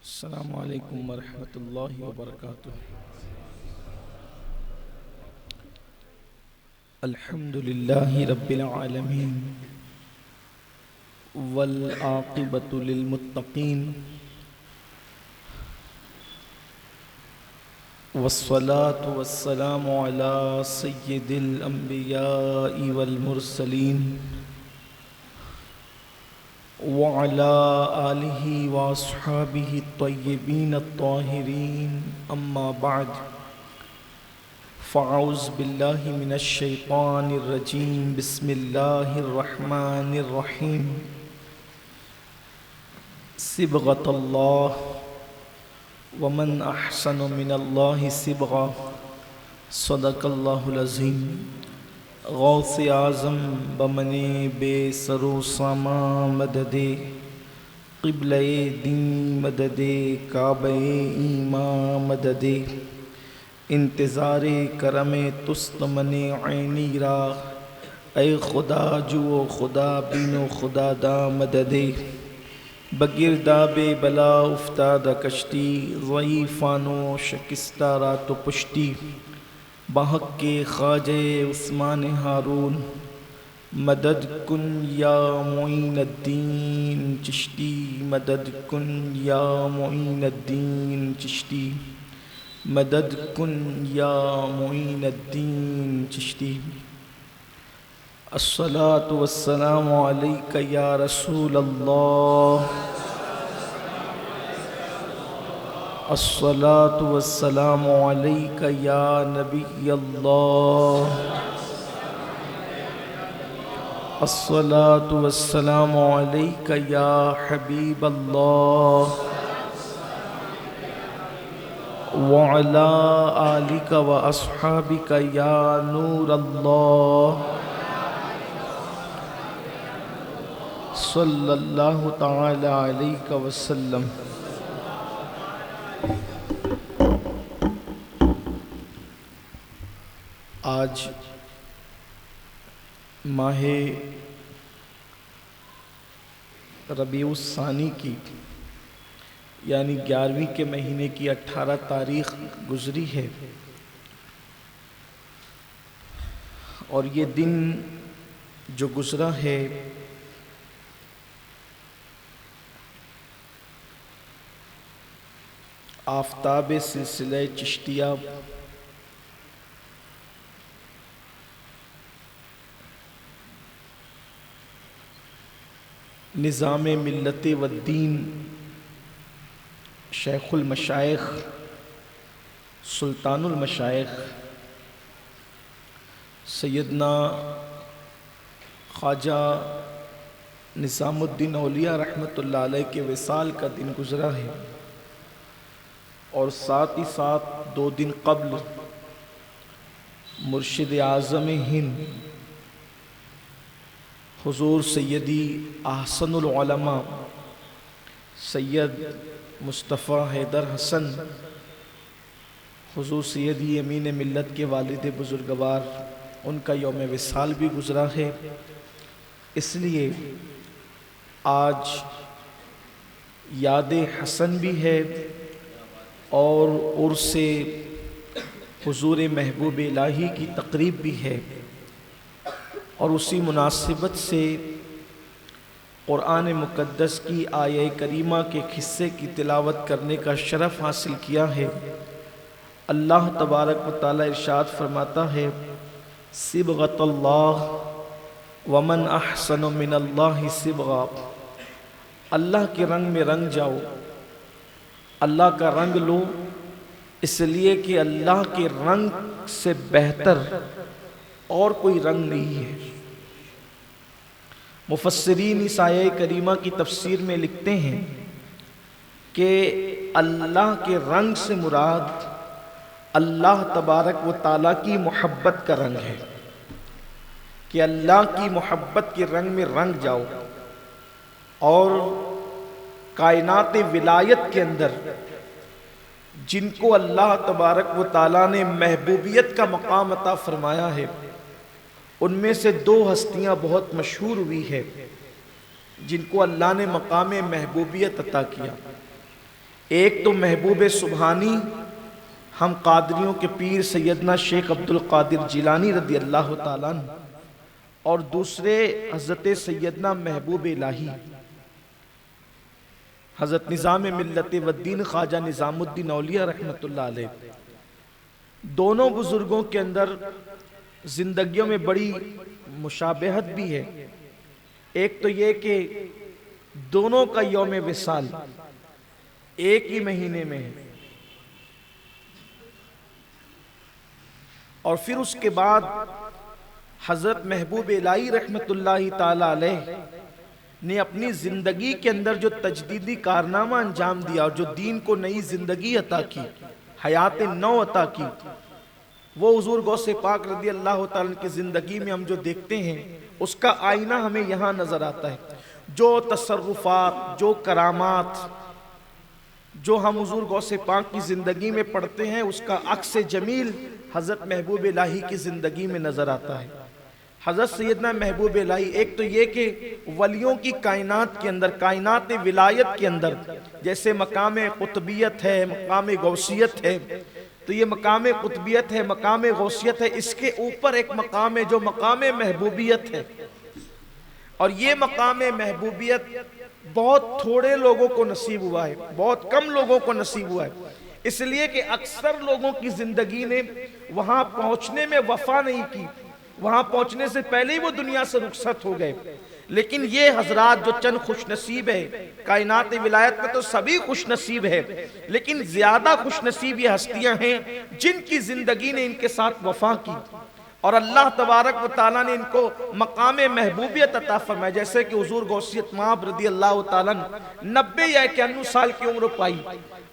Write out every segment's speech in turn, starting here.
السلام علیکم ورحمۃ اللہ وبرکاتہ۔ الحمد للہ رب العالمین والعاقبۃ للمتقین والصلاة والسلام علی سید الانبیاء والمرسلین وعلى آلہ واصحابہ الطیبین الطاہرین، اما بعد فاعوذ باللہ من الشیطان الرجیم، بسم اللہ الرحمن الرحیم۔ صبغۃ اللہ ومن احسن من اللہ صبغہ، صدق اللہ العظیم۔ غوث اعظم بمنے بے سر و ساما مددے، قبلہ دین مددے، کعبہ ایمان مددے، انتظار کرم تست من عینی را، اے خدا جو خدا بینو خدا دا مددے۔ بگرداب بلا افتادہ کشتی، ضعیفانو شکستہ رات و پشتی، بحق کے خواجہ عثمان ہارون، مدد کن یا معین الدین چشتی، مدد کن یا معین الدین چشتی، مدد کن یا معین الدین چشتی۔ الصلاۃ والسلام علیک یا رسول اللہ، الصلاۃ والسلام علیک یا نبی اللہ، الصلاۃ والسلام علیک یا حبیب اللہ، وعلی آلک و اصحابک یا نور اللہ، صلی اللہ تعالی علیہ وسلم۔ آج ماہ ربیع الثانی کی یعنی 11ویں کے مہینے کی 18 تاریخ گزری ہے، اور یہ دن جو گزرا ہے آفتاب سلسلہ چشتیہ نظام ملت والدین شیخ المشائخ سلطان المشائخ سیدنا خواجہ نظام الدین اولیاء رحمۃ اللہ علیہ کے وصال کا دن گزرا ہے، اور ساتھ ہی ساتھ 2 دن قبل مرشد اعظم ہند حضور سیدی احسن العلماء سید مصطفیٰ حیدر حسن، حضور سیدی امین ملت کے والد بزرگوار، ان کا یوم وصال بھی گزرا ہے۔ اس لیے آج یاد حسن بھی ہے اور عرس حضور محبوب الہی کی تقریب بھی ہے، اور اسی مناسبت سے قرآن مقدس کی آیہ کریمہ کے حصے کی تلاوت کرنے کا شرف حاصل کیا ہے۔ اللہ تبارک و تعالی ارشاد فرماتا ہے، صبغۃ اللہ ومن احسن من اللہ صبغہ، اللہ کے رنگ میں رنگ جاؤ، اللہ کا رنگ لو، اس لیے کہ اللہ کے رنگ سے بہتر اور کوئی رنگ نہیں ہے۔ مفسرین اس آیہ کریمہ کی تفسیر میں لکھتے ہیں کہ اللہ کے رنگ سے مراد اللہ تبارک و تعالیٰ کی محبت کا رنگ ہے، کہ اللہ کی محبت کے رنگ میں رنگ جاؤ، اور کائنات ولایت کے اندر جن کو اللہ تبارک و تعالیٰ نے محبوبیت کا مقام عطا فرمایا ہے، ان میں سے 2 ہستیاں بہت مشہور ہوئی ہے جن کو اللہ نے مقام محبوبیت عطا کیا۔ ایک تو محبوب سبحانی ہم قادریوں کے پیر سیدنا شیخ عبد القادر جیلانی رضی اللہ تعالیٰ عنہ، اور دوسرے حضرت سیدنا محبوب الہی حضرت نظام ملت والدین خواجہ نظام الدین اولیاء رحمۃ اللہ علیہ۔ دونوں بزرگوں کے اندر زندگیوں میں بڑی مشابہت بھی ہے۔ ایک تو یہ کہ دونوں کا یوم وصال ایک ہی مہینے میں ہے، اور پھر اس کے بعد حضرت محبوب الہی رحمۃ اللہ تعالی علیہ نے اپنی زندگی کے اندر جو تجدیدی کارنامہ انجام دیا اور جو دین کو نئی زندگی عطا کی، حیات نو عطا کی، وہ حضور غوث پاک رضی اللہ تعالیٰ کی زندگی میں ہم جو دیکھتے ہیں اس کا آئینہ ہمیں یہاں نظر آتا ہے۔ جو تصرفات، جو کرامات جو ہم حضور غوث پاک کی زندگی میں پڑھتے ہیں، اس کا عکس جمیل حضرت محبوب الہی کی زندگی میں نظر آتا ہے۔ حضرت سیدنا محبوب الہی، ایک تو یہ کہ ولیوں کی کائنات کے اندر، کائنات ولایت کے اندر جیسے مقام قطبیت ہے، مقام غوثیت ہے، تو یہ مقام قطبیت ہے، مقام غوثیت ہے، اس کے اوپر ایک مقام ہے جو مقام محبوبیت ہے، اور یہ مقام محبوبیت بہت تھوڑے لوگوں کو نصیب ہوا ہے، بہت کم لوگوں کو نصیب ہوا ہے، اس لیے کہ اکثر لوگوں کی زندگی نے وہاں پہنچنے میں وفا نہیں کی، وہاں پہنچنے سے پہلے ہی وہ دنیا سے رخصت ہو گئے۔ لیکن یہ حضرات جو چند خوش نصیب ہے، کائنات ولایت میں تو سبھی خوش نصیب ہے، لیکن زیادہ خوش نصیب یہ ہستیاں ہیں جن کی زندگی نے ان کے ساتھ وفا کی، اور اللہ تبارک و تعالیٰ نے ان کو مقام محبوبیت عطا فرمایا، جیسے کہ حضور غوثیت مآب رضی اللہ تعالیٰ 90 یا 91 سال کی عمر پائی،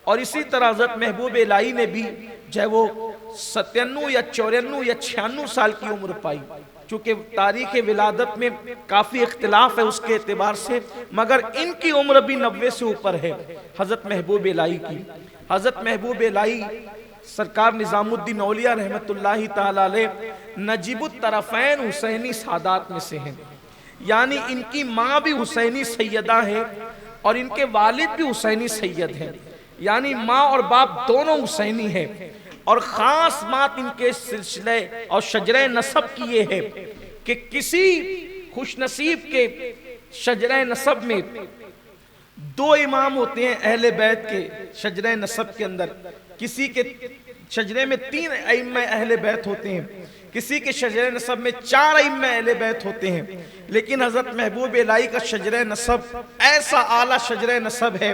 اور اسی طرح حضرت محبوب الہی نے بھی جو ہے وہ 97 یا 94 یا 96 سال کی عمر پائی، چونکہ تاریخ ولادت میں کافی اختلاف ہے اس کے اعتبار سے، مگر ان کی عمر بھی 90 سے اوپر ہے حضرت محبوب الہی کی۔ حضرت محبوب الہی سرکار نظام الدین اولیاء رحمت اللہ تعالی علیہ نجیب الطرفین حسینی سادات میں سے ہیں، یعنی ان کی ماں بھی حسینی سیدہ ہے اور ان کے والد بھی حسینی سید ہیں، یعنی ماں اور باپ دونوں حسینی ہیں، اور خاص بات ان کے سلسلے اور شجرہ نسب کی یہ ہے کہ کسی خوش نصیب کے شجرہ نسب میں 2 امام ہوتے ہیں اہل بیت کے شجرہ نسب کے اندر، کسی کے شجرے میں 3 ائمہ اہل بیت ہوتے ہیں، کسی کے شجرہ نسب میں 4 ائمہ اہل بیت ہوتے ہیں، لیکن حضرت محبوب الہی کا شجرہ نسب ایسا اعلیٰ شجرہ نسب ہے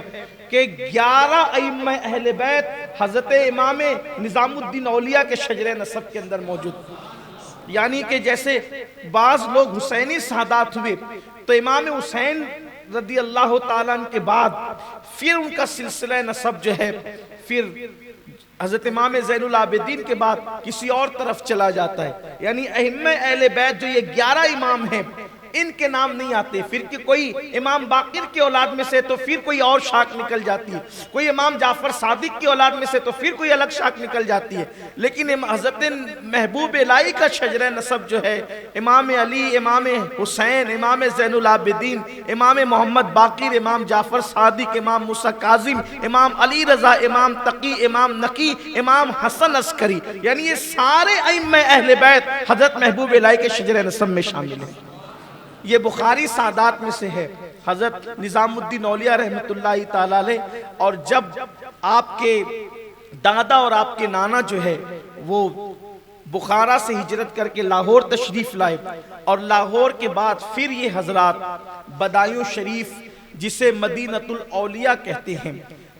کہ 11 ائمہ اہل بیت حضرت امام نظام الدین اولیاء کے شجرہ نسب کے اندر موجود، یعنی کہ جیسے بعض لوگ حسینی سادات ہوئے تو امام حسین رضی اللہ تعالیٰ عنہ کے بعد پھر ان کا سلسلہ نسب جو ہے پھر حضرت امام زین العابدین کے بعد کسی اور طرف چلا جاتا ہے، یعنی ائمہ اہل بیت جو یہ 11 امام ہیں ان کے نام نہیں آتے، پھر کہ کوئی امام باقر کی اولاد میں سے تو پھر کوئی اور شاخ نکل جاتی ہے، کوئی امام جعفر صادق کی اولاد میں سے تو پھر کوئی الگ شاخ نکل جاتی ہے، لیکن حضرت محبوب الہی کا شجرہ نسب جو ہے امام علی، امام حسین، امام زین العابدین، امام محمد باقر، امام جعفر صادق، امام موسیٰ کاظم، امام علی رضا، امام تقی، امام نقی، امام حسن عسکری، یعنی یہ سارے ائمہ اہل بیت حضرت محبوب الہی کے شجرہ نسب میں شامل ہیں۔ یہ بخاری سادات میں سے ہے، حضرت نظام الدین اولیاء رحمت اللہ تعالی علیہ، اور جب آپ کے دادا اور آپ کے نانا جو ہے وہ بخارا سے ہجرت کر کے لاہور تشریف لائے، اور لاہور کے بعد پھر یہ حضرات بدایوں شریف جسے مدینۃ الاولیاء کہتے ہیں،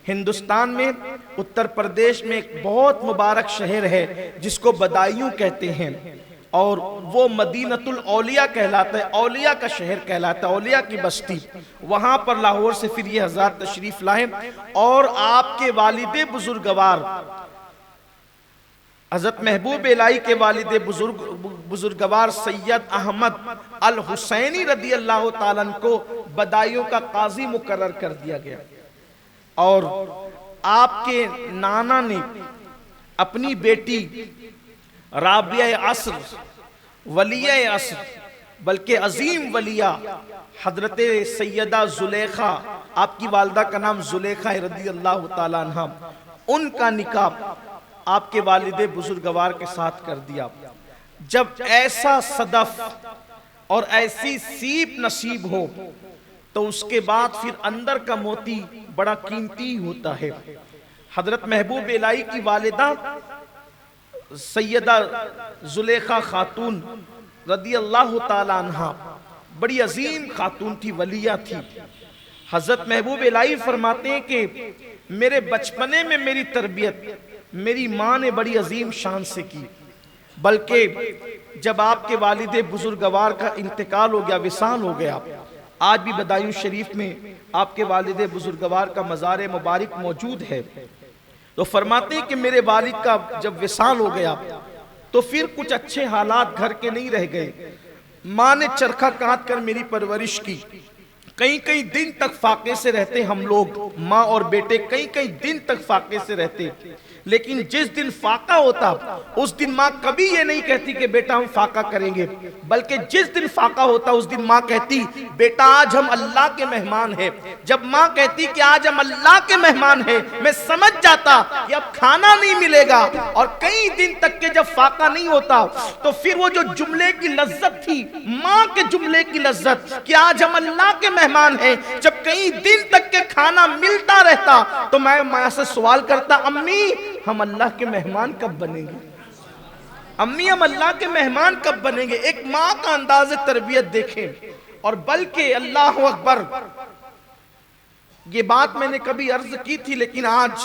ہندوستان میں اتر پردیش میں ایک بہت مبارک شہر ہے جس کو بدایوں کہتے ہیں، اور وہ مدینۃ الاولیاء کہلاتا ہے، اولیاء کا شہر کہلاتا ہے، اولیاء کی بستی، وہاں پر لاہور سے پھر یہ حضرات تشریف لائے، اور آپ کے والد بزرگوار حضرت محبوب الہی کے والد بزرگوار سید احمد الحسینی رضی اللہ تعالیٰ عنہ کو بدایوں کا قاضی مقرر کر دیا گیا، اور آپ کے نانا نے اپنی بیٹی رابعہ عصر، ولیہ عصر، بلکہ عظیم ولیہ حضرت سیدہ زلیخا آپ کی والدہ کا نام زلیخا رضی اللہ تعالیٰ عنہ، ان کا نکاح آپ کے والد بزرگوار کے ساتھ کر دیا۔ جب ایسا صدف اور ایسی سیپ نصیب ہو تو اس کے بعد پھر اندر کا موتی بڑا قیمتی ہوتا ہے۔ حضرت محبوب الہی کی والدہ سیدہ زلیخا خاتون رضی اللہ تعالیٰ عنہ بڑی عظیم خاتون تھی، ولیہ تھی۔ حضرت محبوب الہی فرماتے ہیں کہ میرے بچپنے میں میری تربیت میری ماں نے بڑی عظیم شان سے کی، بلکہ جب آپ کے والد بزرگوار کا انتقال ہو گیا، وصال ہو گیا، آج بھی بدایوں شریف میں آپ کے والد بزرگوار کا مزار مبارک موجود ہے، تو فرماتے ہیں کہ میرے والد کا جب وصال ہو گیا تو پھر کچھ اچھے حالات گھر کے نہیں رہ گئے۔ ماں نے چرخہ کاٹ کر میری پرورش کی، کئی کئی دن تک فاقے سے رہتے ہم لوگ، ماں اور بیٹے کئی کئی دن تک فاقے سے رہتے، لیکن جس دن فاقہ ہوتا اس دن ماں کبھی یہ نہیں کہتی کہ بیٹا ہم فاقہ کریں گے، بلکہ جس دن فاقہ ہوتا اس دن ماں کہتی بیٹا آج ہم اللہ کے مہمان ہیں۔ جب ماں کہتی کہ آج ہم اللہ کے مہمان ہیں، میں سمجھ جاتا کہ اب کھانا نہیں ملے گا، اور کئی دن تک کے جب فاقہ نہیں ہوتا تو پھر وہ جو جملے کی لذت تھی، ماں کے جملے کی لذت کہ آج ہم اللہ کے مہمان ہیں، جب کئی دن تک کے کھانا ملتا رہتا تو میں ماں سے سوال کرتا امی ہم اللہ کے مہمان کب بنیں گے، امی ہم اللہ کے مہمان کب بنیں گے۔ ایک ماں کا انداز تربیت دیکھیں، اور بلکہ اللہ اکبر، یہ بات میں نے کبھی عرض کی تھی لیکن آج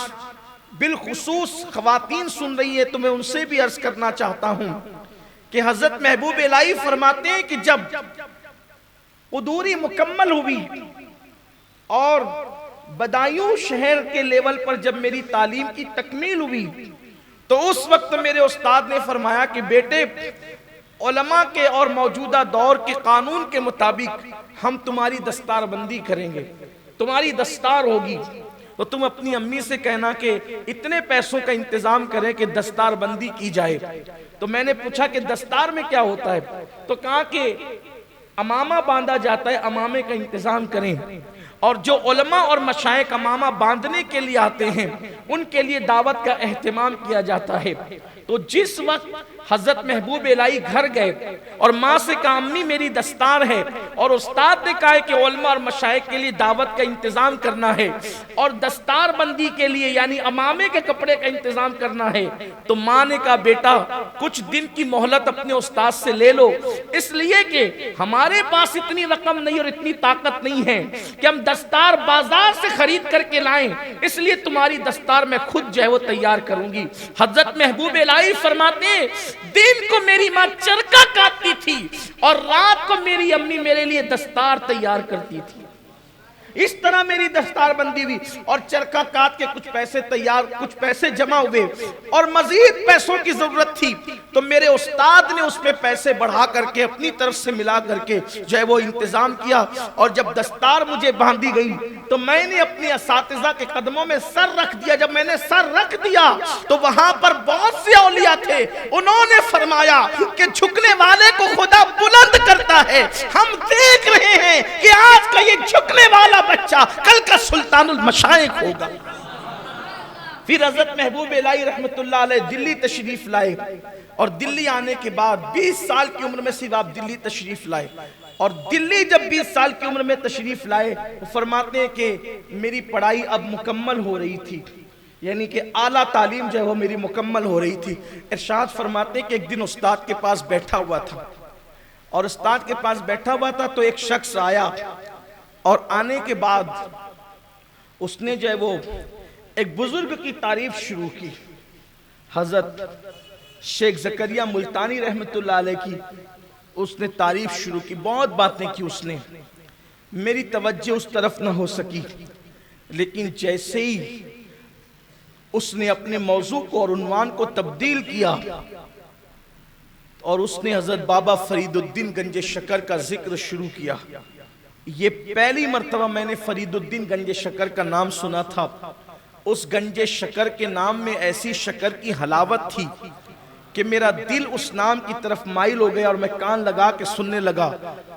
بالخصوص خواتین سن رہی ہے تو میں ان سے بھی عرض کرنا چاہتا ہوں کہ حضرت محبوب الہی فرماتے ہیں کہ جب قدوری مکمل ہوئی اور بدایوں شہر کے لیول پر جب میری تعلیم کی تکمیل ہوئی تو اس وقت میرے استاد نے فرمایا کہ بیٹے علماء کے اور موجودہ دور کے قانون کے مطابق ہم تمہاری دستار بندی کریں گے، تمہاری دستار ہوگی، تو تم اپنی امی سے کہنا کہ اتنے پیسوں کا انتظام کریں کہ دستار بندی کی جائے۔ تو میں نے پوچھا کہ دستار میں کیا ہوتا ہے، تو کہا کہ امامہ باندھا جاتا ہے، امامے کا انتظام کریں، اور جو علماء اور مشائخ امامہ باندھنے کے لیے آتے ہیں ان کے لیے دعوت کا اہتمام کیا جاتا ہے۔ تو جس وقت حضرت محبوب الہی گھر گئے اور ماں سے کہا امی میری دستار ہے، اور استاد نے کہا کہ علماء اور مشائخ کے لیے دعوت کا انتظام کرنا ہے اور دستار بندی کے لیے یعنی امامے کے کپڑے کا انتظام کرنا ہے، تو ماں نے کہا بیٹا کچھ دن کی مہلت اپنے استاد سے لے لو، اس لیے کہ ہمارے پاس اتنی رقم نہیں اور اتنی طاقت نہیں ہے کہ ہم دستار بازار سے خرید کر کے لائیں، اس لیے تمہاری دستار میں خود جو ہے وہ تیار کروں گی۔ حضرت محبوب الہی فرماتے ہیں دن کو میری ماں چرکا کاٹتی تھی اور رات کو میری امی میرے لیے دستار تیار کرتی تھی۔ اس طرح میری دستار بندی ہوئی اور چرکا کاٹ کے کچھ پیسے تیار، کچھ پیسے جمع ہوئے اور مزید پیسوں کی ضرورت تھی، تو میرے استاد نے اس میں پیسے بڑھا کر کے اپنی طرف سے ملا کر کے جو ہے وہ انتظام کیا، اور جب دستار مجھے باندھی گئی تو میں نے اپنے اساتذہ کے قدموں میں سر رکھ دیا۔ جب میں نے سر رکھ دیا تو وہاں پر بہت سے اولیاء تھے، انہوں نے فرمایا کہ جھکنے والے کو خدا بلند کرتا ہے، ہم دیکھ رہے ہیں کہ آج کا یہ جھکنے والا بچہ کل کا سلطان المشائخ ہوگا۔ پھر حضرت محبوب الہی رحمت اللہ علیہ دلی تشریف لائے، اور دلی آنے کے بعد 20 سال کی عمر میں صرف آپ دلی تشریف لائے، اور دلی جب 20 سال کی عمر میں تشریف لائے وہ فرماتے ہیں کہ میری پڑھائی اب مکمل ہو رہی تھی، یعنی کہ اعلیٰ تعلیم جو ہے وہ میری مکمل ہو رہی تھی۔ ارشاد فرماتے ہیں کہ ایک دن استاد کے پاس بیٹھا ہوا تھا، اور استاد کے پاس بیٹھا ہوا تھا تو ایک شخص آیا، اور آنے کے بعد اس نے جو ہے وہ ایک بزرگ کی تعریف شروع کی، حضرت شیخ زکریا ملتانی رحمت اللہ علیہ کی اس نے تعریف شروع کی، بہت باتیں کی اس نے، میری توجہ اس طرف نہ ہو سکی، لیکن جیسے ہی اس نے اپنے موضوع کو اور عنوان کو تبدیل کیا اور اس نے حضرت بابا فرید الدین گنج شکر کا ذکر شروع کیا۔ یہ پہلی مرتبہ میں نے فرید الدین گنج شکر کا نام سنا تھا، اس گنج شکر کے نام میں ایسی شکر کی حلاوت تھی کہ میرا دل اس نام کی طرف مائل ہو گیا اور میں کان لگا کے سننے لگا،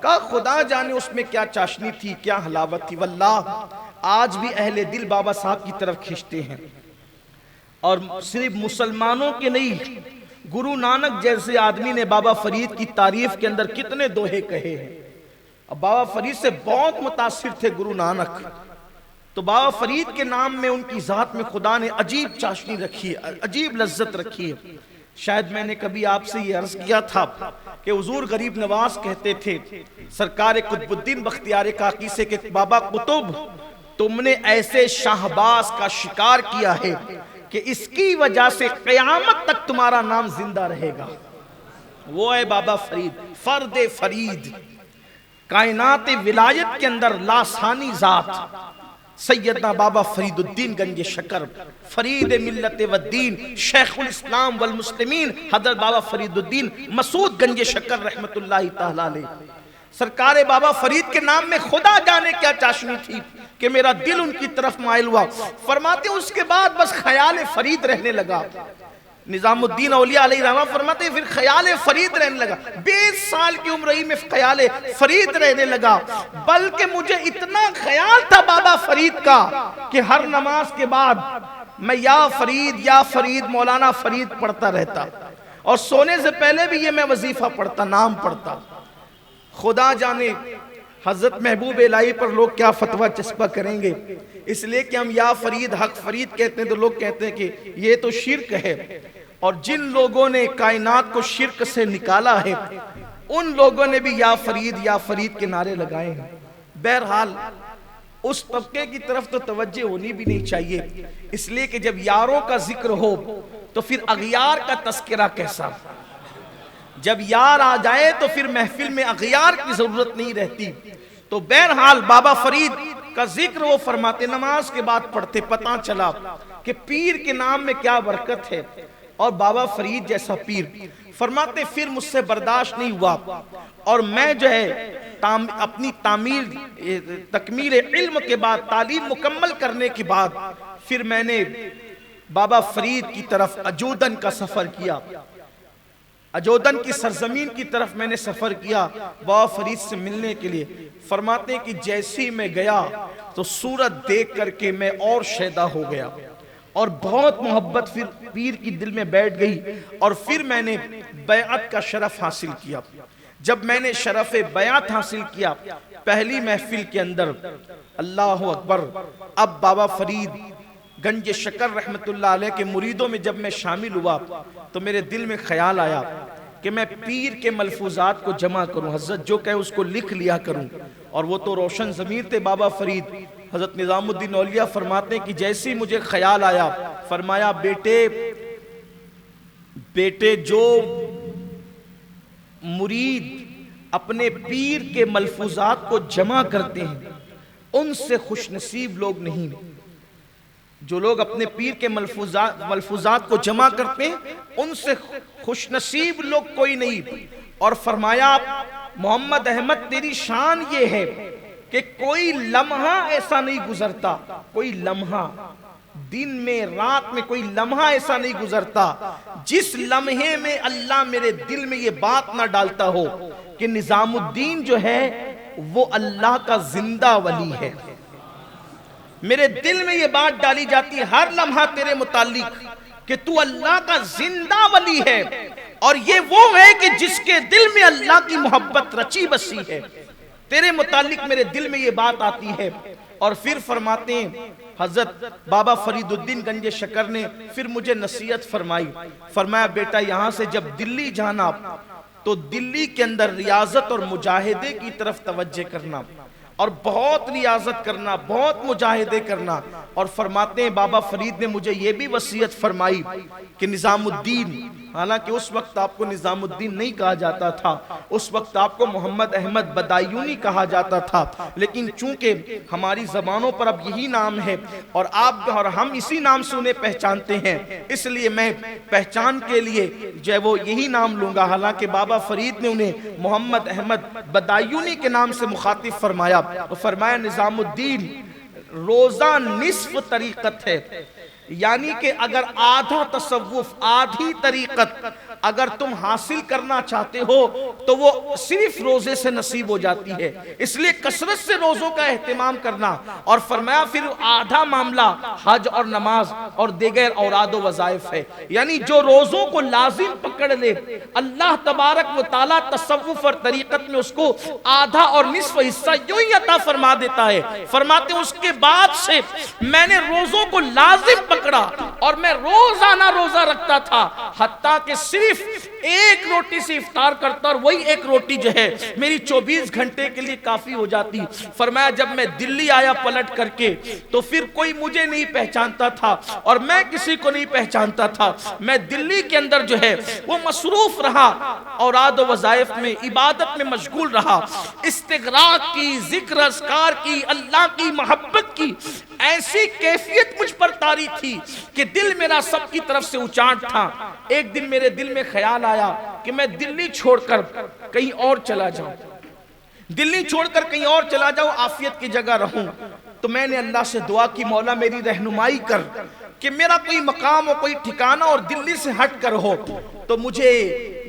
کہا خدا جانے اس میں کیا چاشنی تھی، کیا حلاوت تھی۔ واللہ آج بھی اہل دل بابا صاحب کی طرف کھینچتے ہیں، اور صرف مسلمانوں کے نہیں، گرو نانک جیسے آدمی نے بابا فرید کی تعریف کے اندر کتنے دوہے کہے ہیں۔ اب بابا فرید سے بہت متاثر تھے گرو نانک، تو بابا فرید کے نام میں ان کی ذات میں خدا نے عجیب چاشنی رکھی ہے، عجیب لذت رکھی ہے۔ شاید میں نے کبھی آپ سے یہ عرض کیا تھا کہ حضور غریب نواز کہتے تھے سرکار قطب الدین بختیار کاکی سے کہ بابا قطب، تم نے ایسے شاہباز کا شکار کیا ہے کہ اس کی وجہ سے قیامت تک تمہارا نام زندہ رہے گا۔ وہ ہے بابا فرید، فرد فرید، کائنات ولایت کے اندر لاسانی ذات، سیدنا بابا فرید الدین گنج شکر، فرید ملت والدین، شیخ الاسلام والمسلمین، حضرت بابا فرید الدین مسعود گنج شکر رحمت اللہ تعالی علیہ۔ سرکار بابا فرید کے نام میں خدا جانے کیا چاشنی تھی کہ میرا دل ان کی طرف مائل ہوا۔ فرماتے اس کے بعد بس خیال فرید رہنے لگا۔ نظام الدین اولیاء علیہ رحمہ فرماتے پھر خیال فرید رہنے لگا، 20 سال کی عمر میں خیال فرید رہنے لگا، بلکہ مجھے اتنا خیال تھا بابا فرید کا کہ ہر نماز کے بعد میں یا فرید مولانا فرید پڑھتا رہتا، اور سونے سے پہلے بھی یہ میں وظیفہ پڑھتا، نام پڑھتا۔ خدا جانے حضرت محبوب الہی پر لوگ کیا فتویٰ چسپا کریں گے، اس لیے کہ ہم یا فرید حق فرید کہتے ہیں تو لوگ کہتے ہیں کہ یہ تو شرک ہے، اور جن لوگوں نے کائنات کو شرک سے نکالا ہے ان لوگوں نے بھی یا فرید کے نعرے لگائے ہیں۔ بہرحال اس طبقے کی طرف تو توجہ ہونی بھی نہیں چاہیے، اس لیے کہ جب یاروں کا ذکر ہو تو پھر اغیار کا تذکرہ کیسا؟ جب یار آ جائے تو پھر محفل میں اغیار کی ضرورت نہیں رہتی۔ تو بہرحال بابا فرید کا ذکر وہ فرماتے، نماز کے بعد پڑھتے، پتہ چلا کہ پیر کے نام میں کیا برکت ہے، اور بابا فرید جیسا پیر۔ فرماتے پھر مجھ سے برداشت نہیں ہوا، اور میں جو ہے اپنی تکمیل علم کے بعد، تعلیم مکمل کرنے کے بعد، پھر میں نے بابا فرید کی طرف اجودن کا سفر کیا، اجودن کی سرزمین کی طرف میں نے سفر کیا بابا فرید سے ملنے کے لیے۔ فرماتے ہیں کہ جیسی میں گیا تو صورت دیکھ کر کے میں اور شیدا ہو گیا، اور بہت محبت پھر پیر کی دل میں بیٹھ گئی، اور پھر میں نے بیعت کا شرف حاصل کیا۔ جب میں نے شرف بیعت حاصل کیا پہلی محفل کے اندر، اللہ اکبر، اب بابا فرید گنج شکر رحمت اللہ علیہ کے مریدوں میں جب میں شامل ہوا تو میرے دل میں خیال آیا کہ میں پیر کے ملفوظات کو جمع کروں، حضرت جو کہے اس کو لکھ لیا کروں، اور وہ تو روشن ضمیر تھے بابا فرید۔ حضرت نظام الدین اولیاء فرماتے ہیں کہ جیسے مجھے خیال آیا، فرمایا بیٹے جو مرید اپنے پیر کے ملفوظات کو جمع کرتے ہیں ان سے خوش نصیب لوگ نہیں، جو لوگ اپنے پیر کے ملفوظات کو جمع کرتے ہیں ان سے خوش نصیب لوگ کوئی نہیں۔ اور فرمایا محمد احمد تیری شان یہ ہے کہ کوئی لمحہ ایسا نہیں گزرتا، کوئی لمحہ دن میں رات میں کوئی لمحہ ایسا نہیں گزرتا جس لمحے میں اللہ میرے دل میں یہ بات نہ ڈالتا ہو کہ نظام الدین جو ہے وہ اللہ کا زندہ ولی ہے۔ میرے دل میں یہ بات ڈالی جاتی ہے ہر لمحہ تیرے متعلق کہ تو اللہ کا زندہ ولی ہے، اور یہ وہ ہے کہ جس کے دل میں اللہ کی محبت رچی بسی ہے۔ تیرے متعلق میرے دل میں یہ بات آتی ہے۔ اور پھر فرماتے ہیں حضرت بابا فرید الدین گنج شکر نے پھر مجھے نصیحت فرمائی، فرمایا بیٹا یہاں سے جب دلی جانا تو دلی کے اندر ریاضت اور مجاہدے کی طرف توجہ کرنا، اور بہت ریاضت کرنا، بہت مجاہدے کرنا۔ اور فرماتے ہیں بابا فرید نے مجھے یہ بھی وصیت فرمائی کہ نظام الدین، حالانکہ اس وقت آپ کو نظام الدین نہیں کہا جاتا تھا، اس وقت آپ کو محمد احمد بدایونی کہا جاتا تھا، لیکن چونکہ ہماری زبانوں پر اب یہی نام ہے اور آپ اور ہم اسی نام سے انہیں پہچانتے ہیں، اس لیے میں پہچان کے لیے جو ہے وہ یہی نام لوں گا۔ حالانکہ بابا فرید نے انہیں محمد احمد بدایونی کے نام سے مخاطب فرمایا، اور فرمایا نظام الدین روزہ نصف طریقت ہے، یعنی کہ اگر آدھا تصوف، آدھی طریقت، اگر تم حاصل کرنا چاہتے ہو تو وہ صرف روزے سے نصیب ہو جاتی ہے، اس لیے کثرت سے روزوں کا اہتمام کرنا۔ اور فرمایا پھر آدھا معاملہ حج اور نماز اور دیگر اوراد و وظائف ہے، یعنی جو روزوں کو لازم پکڑ لے اللہ تبارک و تعالیٰ تصوف اور طریقت میں اس کو آدھا اور نصف حصہ یوں ہی عطا فرما دیتا ہے۔ فرماتے ہیں اس کے بعد سے میں نے روزوں کو لازم پکڑا اور میں روزانہ روزہ رکھتا تھا، حتیٰ کہ صرف ایک روٹی سے افطار کرتا اور وہی ایک روٹی جو ہے میری 24 گھنٹے کے لیے کافی ہو جاتی۔ فرمایا جب میں دلی آیا پلٹ کر کے تو پھر کوئی مجھے نہیں پہچانتا تھا اور میں کسی کو نہیں پہچانتا تھا۔ میں دلی کے اندر جو ہے وہ مصروف رہا، اوراد و وظائف میں، عبادت میں مشغول رہا، استغراق کی، ذکر اذکار کی، اللہ کی محبت کی ایسی کیفیت مجھ پر طاری تھی کہ دل میرا سب کی طرف سے اچاٹ تھا۔ ایک دن میرے دل میں خیال آیا کہ میں دلی چھوڑ کر کہیں اور چلا جاؤں، دلی چھوڑ کر کہیں اور چلا جاؤں، عافیت کی جگہ رہوں۔ تو میں نے اللہ سے دعا کی مولا میری رہنمائی کر کہ میرا کوئی مقام ہو، کوئی ٹھکانہ اور دلی سے ہٹ کر ہو۔ تو مجھے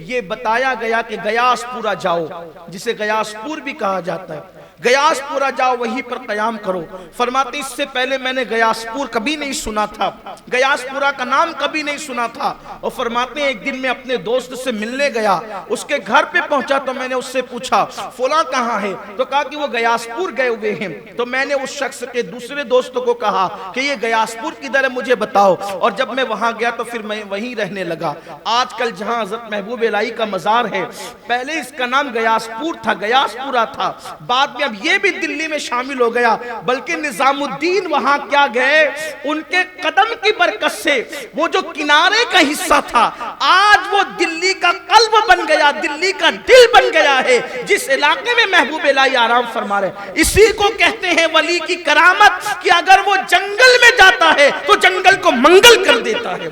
یہ بتایا گیا کہ گیاس پورا جاؤ، جسے گیاس پور بھی کہا جاتا ہے، گیاس پورا جاؤ، وہیں پر قیام کرو۔ فرماتے اس سے پہلے میں نے گیاس پور کبھی نہیں سنا تھا، گیاس پورا کا نام کبھی نہیں سنا تھا۔ اور فرماتے ہیں ایک دن میں اپنے دوست سے ملنے گیا، اس کے گھر پہ پہنچا تو میں نے اس سے پوچھا فلاں کہاں ہے؟ تو کہا کہ وہ گیاس پور گئے ہوئے ہیں۔ تو میں نے اس شخص کے دوسرے دوست کو کہا کہ یہ گیاس پور کدھر ہے مجھے بتاؤ، اور جب میں وہاں گیا تو پھر میں وہیں رہنے لگا۔ آج کل جہاں حضرت محبوب الہی کا مزار ہے، پہلے اس کا نام گیاس پور تھا، گیاس پورا تھا، بعد میں اب یہ بھی دلی میں شامل ہو گیا۔ بلکہ نظام الدین وہاں کیا گئے، ان کے قدم کی برکت سے وہ جو کنارے کا حصہ تھا آج وہ دلی کا قلب بن گیا، دلی کا دل بن گیا ہے، جس علاقے میں محبوب الہی آرام فرما رہے۔ اسی کو کہتے ہیں ولی کی کرامت کہ اگر وہ جنگل میں جاتا ہے تو جنگل کو منگل کر دیتا ہے۔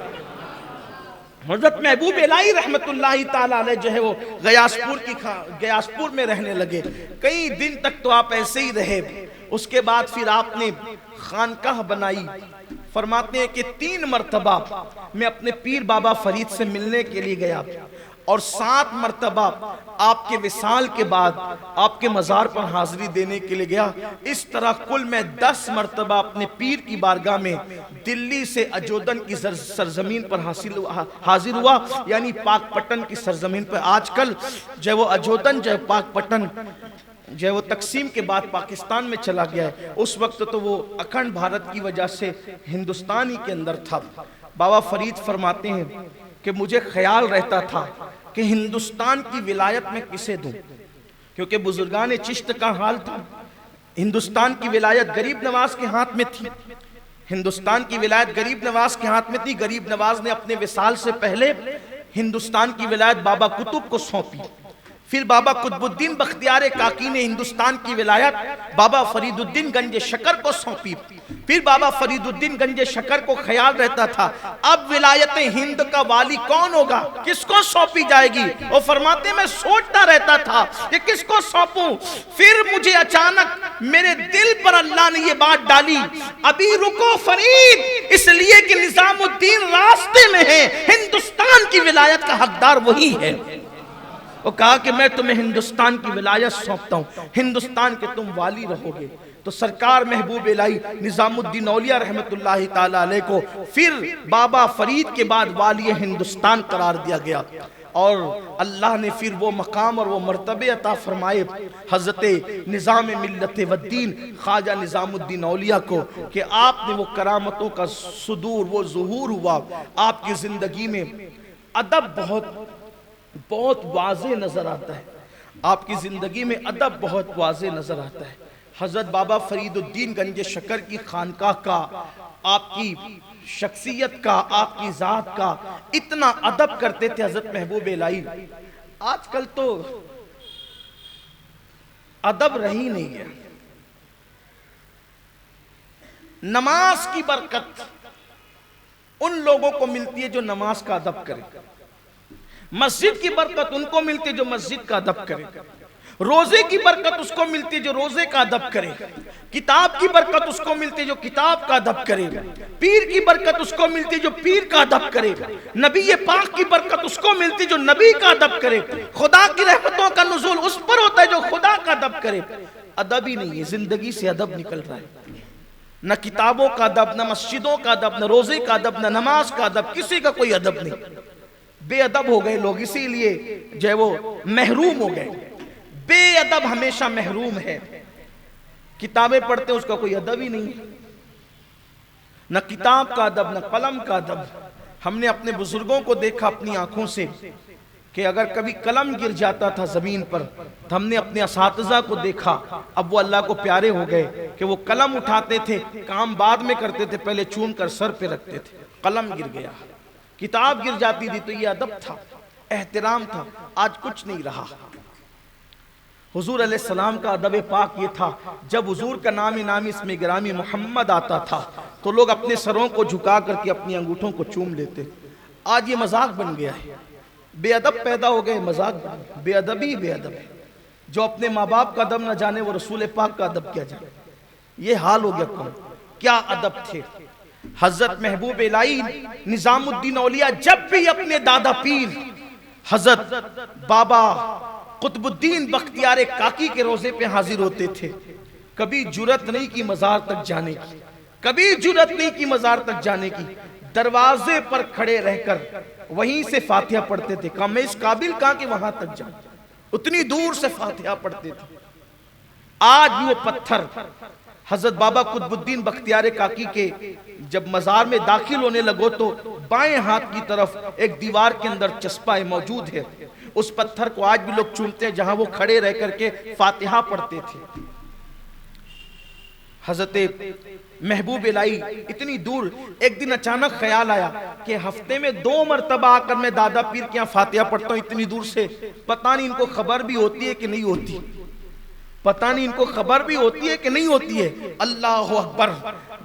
حضرت محبوب الہی رحمت اللہ تعالیٰ علیہ جو ہے وہ گیاس پور میں رہنے لگے۔ کئی دن تک تو آپ ایسے ہی رہے، اس کے بعد پھر آپ نے خانقاہ بنائی۔ فرماتے ہیں کہ 3 مرتبہ میں اپنے پیر بابا فرید سے ملنے کے لیے گیا اور 7 مرتبہ آپ کے وصال کے بعد آپ کے مزار پر حاضری دینے کے لیے گیا۔ اس طرح کل میں 10 مرتبہ اپنے پیر کی بارگاہ میں دلی سے اجودن کی سرزمین پر حاضر ہوا، یعنی پاک پٹن کی سرزمین پر۔ آج کل جو وہ اجودن جو پاک پٹن جو وہ تقسیم کے بعد پاکستان میں چلا گیا ہے، اس وقت تو وہ اکھنڈ بھارت کی وجہ سے ہندوستان ہی کے اندر تھا۔ بابا فرید فرماتے ہیں کہ مجھے خیال رہتا تھا کہ ہندوستان کی ولایت میں کسے دوں، کیونکہ بزرگان چشت کا حال تھا، ہندوستان کی ولایت غریب نواز کے ہاتھ میں تھی، ہندوستان کی ولایت غریب نواز کے ہاتھ میں تھی۔ غریب نواز نے اپنے وصال سے پہلے ہندوستان کی ولایت بابا قطب کو سونپی، پھر بابا قطب الدین بختیار کاکی نے ہندوستان کی ولایت بابا فرید الدین گنج شکر کو سونپی۔ پھر بابا فرید الدین گنج شکر کو خیال رہتا تھا اب ولایت ہند کا والی کون ہوگا، کس کو سونپی جائے گی۔ وہ فرماتے میں سوچتا رہتا تھا کہ کس کو سونپوں۔ پھر مجھے اچانک میرے دل پر اللہ نے یہ بات ڈالی، ابھی رکو فرید، اس لیے کہ نظام الدین راستے میں ہے، ہندوستان کی ولایت کا حقدار وہی ہے۔ وہ کہا کہ میں تمہیں ہندوستان کی ولایت سونپتا ہوں، ہندوستان کے تم والی رہو گے۔ تو سرکار محبوب الہی نظام الدین اولیاء رحمت اللہ تعالیٰ علیہ کو پھر بابا فرید کے بعد والی ہندوستان قرار دیا گیا، اور اللہ نے پھر وہ مقام اور وہ مرتبے عطا فرمائے حضرت نظام ملت والدین خواجہ نظام الدین اولیاء کو کہ آپ نے وہ کرامتوں کا صدور، وہ ظہور ہوا۔ آپ کی زندگی میں ادب بہت واضح نظر آتا ہے، آپ کی زندگی میں ادب بہت واضح نظر آتا ہے۔ حضرت بابا فرید الدین گنج شکر کی خانقاہ کا، آپ کی شخصیت کا، آپ کی ذات کا اتنا ادب کرتے تھے حضرت محبوب الہی۔ آج کل تو ادب رہی نہیں ہے۔ نماز کی برکت ان لوگوں کو ملتی ہے جو نماز کا ادب کرے، مسجد کی برکت ان کو ملتی ہے جو مسجد کا ادب کرے، روزے کی برکت اس کو ملتی ہے جو روزے کا ادب کرے، کتاب کی برکت اس کو ملتی ہے جو کتاب کا ادب کرے، پیر کی برکت اس کو ملتی ہے جو پیر کا ادب کرے، نبی پاک کی برکت اس کو ملتی ہے جو نبی کا ادب کرے، خدا کی رحمتوں کا نزول اس پر ہوتا ہے جو خدا کا ادب کرے۔ ادب ہی نہیں ہے، زندگی سے ادب نکل رہا ہے، نہ کتابوں کا ادب، نہ مسجدوں کا ادب، نہ روزے کا ادب، نہ نماز کا ادب، کسی کا کوئی ادب نہیں۔ بے ادب ہو گئے لوگ، اسی لیے جو ہے وہ محروم ہو گئے۔ بے ادب ہمیشہ محروم ہے، کتابیں پڑھتے ہیں اس کا کوئی ادب ہی نہیں، نہ کتاب کا ادب، نہ قلم کا ادب۔ ہم نے اپنے بزرگوں کو دیکھا اپنی آنکھوں سے کہ اگر کبھی قلم گر جاتا تھا زمین پر تو ہم نے اپنے اساتذہ کو دیکھا، اب وہ اللہ کو پیارے ہو گئے کہ وہ قلم اٹھاتے تھے، کام بعد میں کرتے تھے، پہلے چوم کر سر پہ رکھتے تھے۔ قلم گر گیا، کتاب گر جاتی تھی تو یہ ادب تھا، احترام تھا، آج کچھ نہیں رہا۔ حضور علیہ السلام کا ادب پاک یہ تھا، جب حضور کا نامی اسم گرامی محمد آتا تھا تو لوگ اپنے سروں کو جھکا کر کے اپنی انگوٹھوں کو چوم لیتے۔ آج یہ مذاق بن گیا ہے، بے ادب پیدا ہو گئے، مذاق بن گیا۔ بے ادبی بے ادب ہے، جو اپنے ماں باپ کا ادب نہ جانے وہ رسول پاک کا ادب کیا جائے، یہ حال ہو گیا۔ کون کیا ادب تھے حضرت محبوب الہی نظام الدین اولیاء، جب بھی اپنے دادا پیر حضرت بابا قطب الدین بختیار کاکی کے روزے پہ حاضر ہوتے تھے، کبھی جرت نہیں کی مزار تک جانے کی، کبھی جرت نہیں کی مزار تک جانے کی، دروازے پر کھڑے رہ کر وہیں سے فاتحہ پڑھتے تھے۔ کہا میں اس قابل کہاں کہ وہاں تک جاؤں، اتنی دور سے فاتحہ پڑھتے تھے۔ آج وہ پتھر حضرت بابا قطب الدین بختیار کاکی کے جب مزار میں داخل ہونے لگو تو بائیں ہاتھ کی طرف ایک دیوار کے اندر چسپا موجود ہے، اس پتھر کو آج بھی لوگ چومتے ہیں جہاں وہ کھڑے رہ کر کے فاتحہ پڑھتے تھے۔ حضرت محبوب الہی اتنی دور، ایک دن اچانک خیال آیا کہ ہفتے میں 2 مرتبہ آ کر میں دادا پیر کے یہاں فاتحہ پڑھتا ہوں اتنی دور سے، پتہ نہیں ان کو خبر بھی ہوتی ہے کہ نہیں ہوتی، پتہ نہیں ان کو خبر بھی ہوتی ہے کہ نہیں ہوتی ہے۔ اللہ اکبر،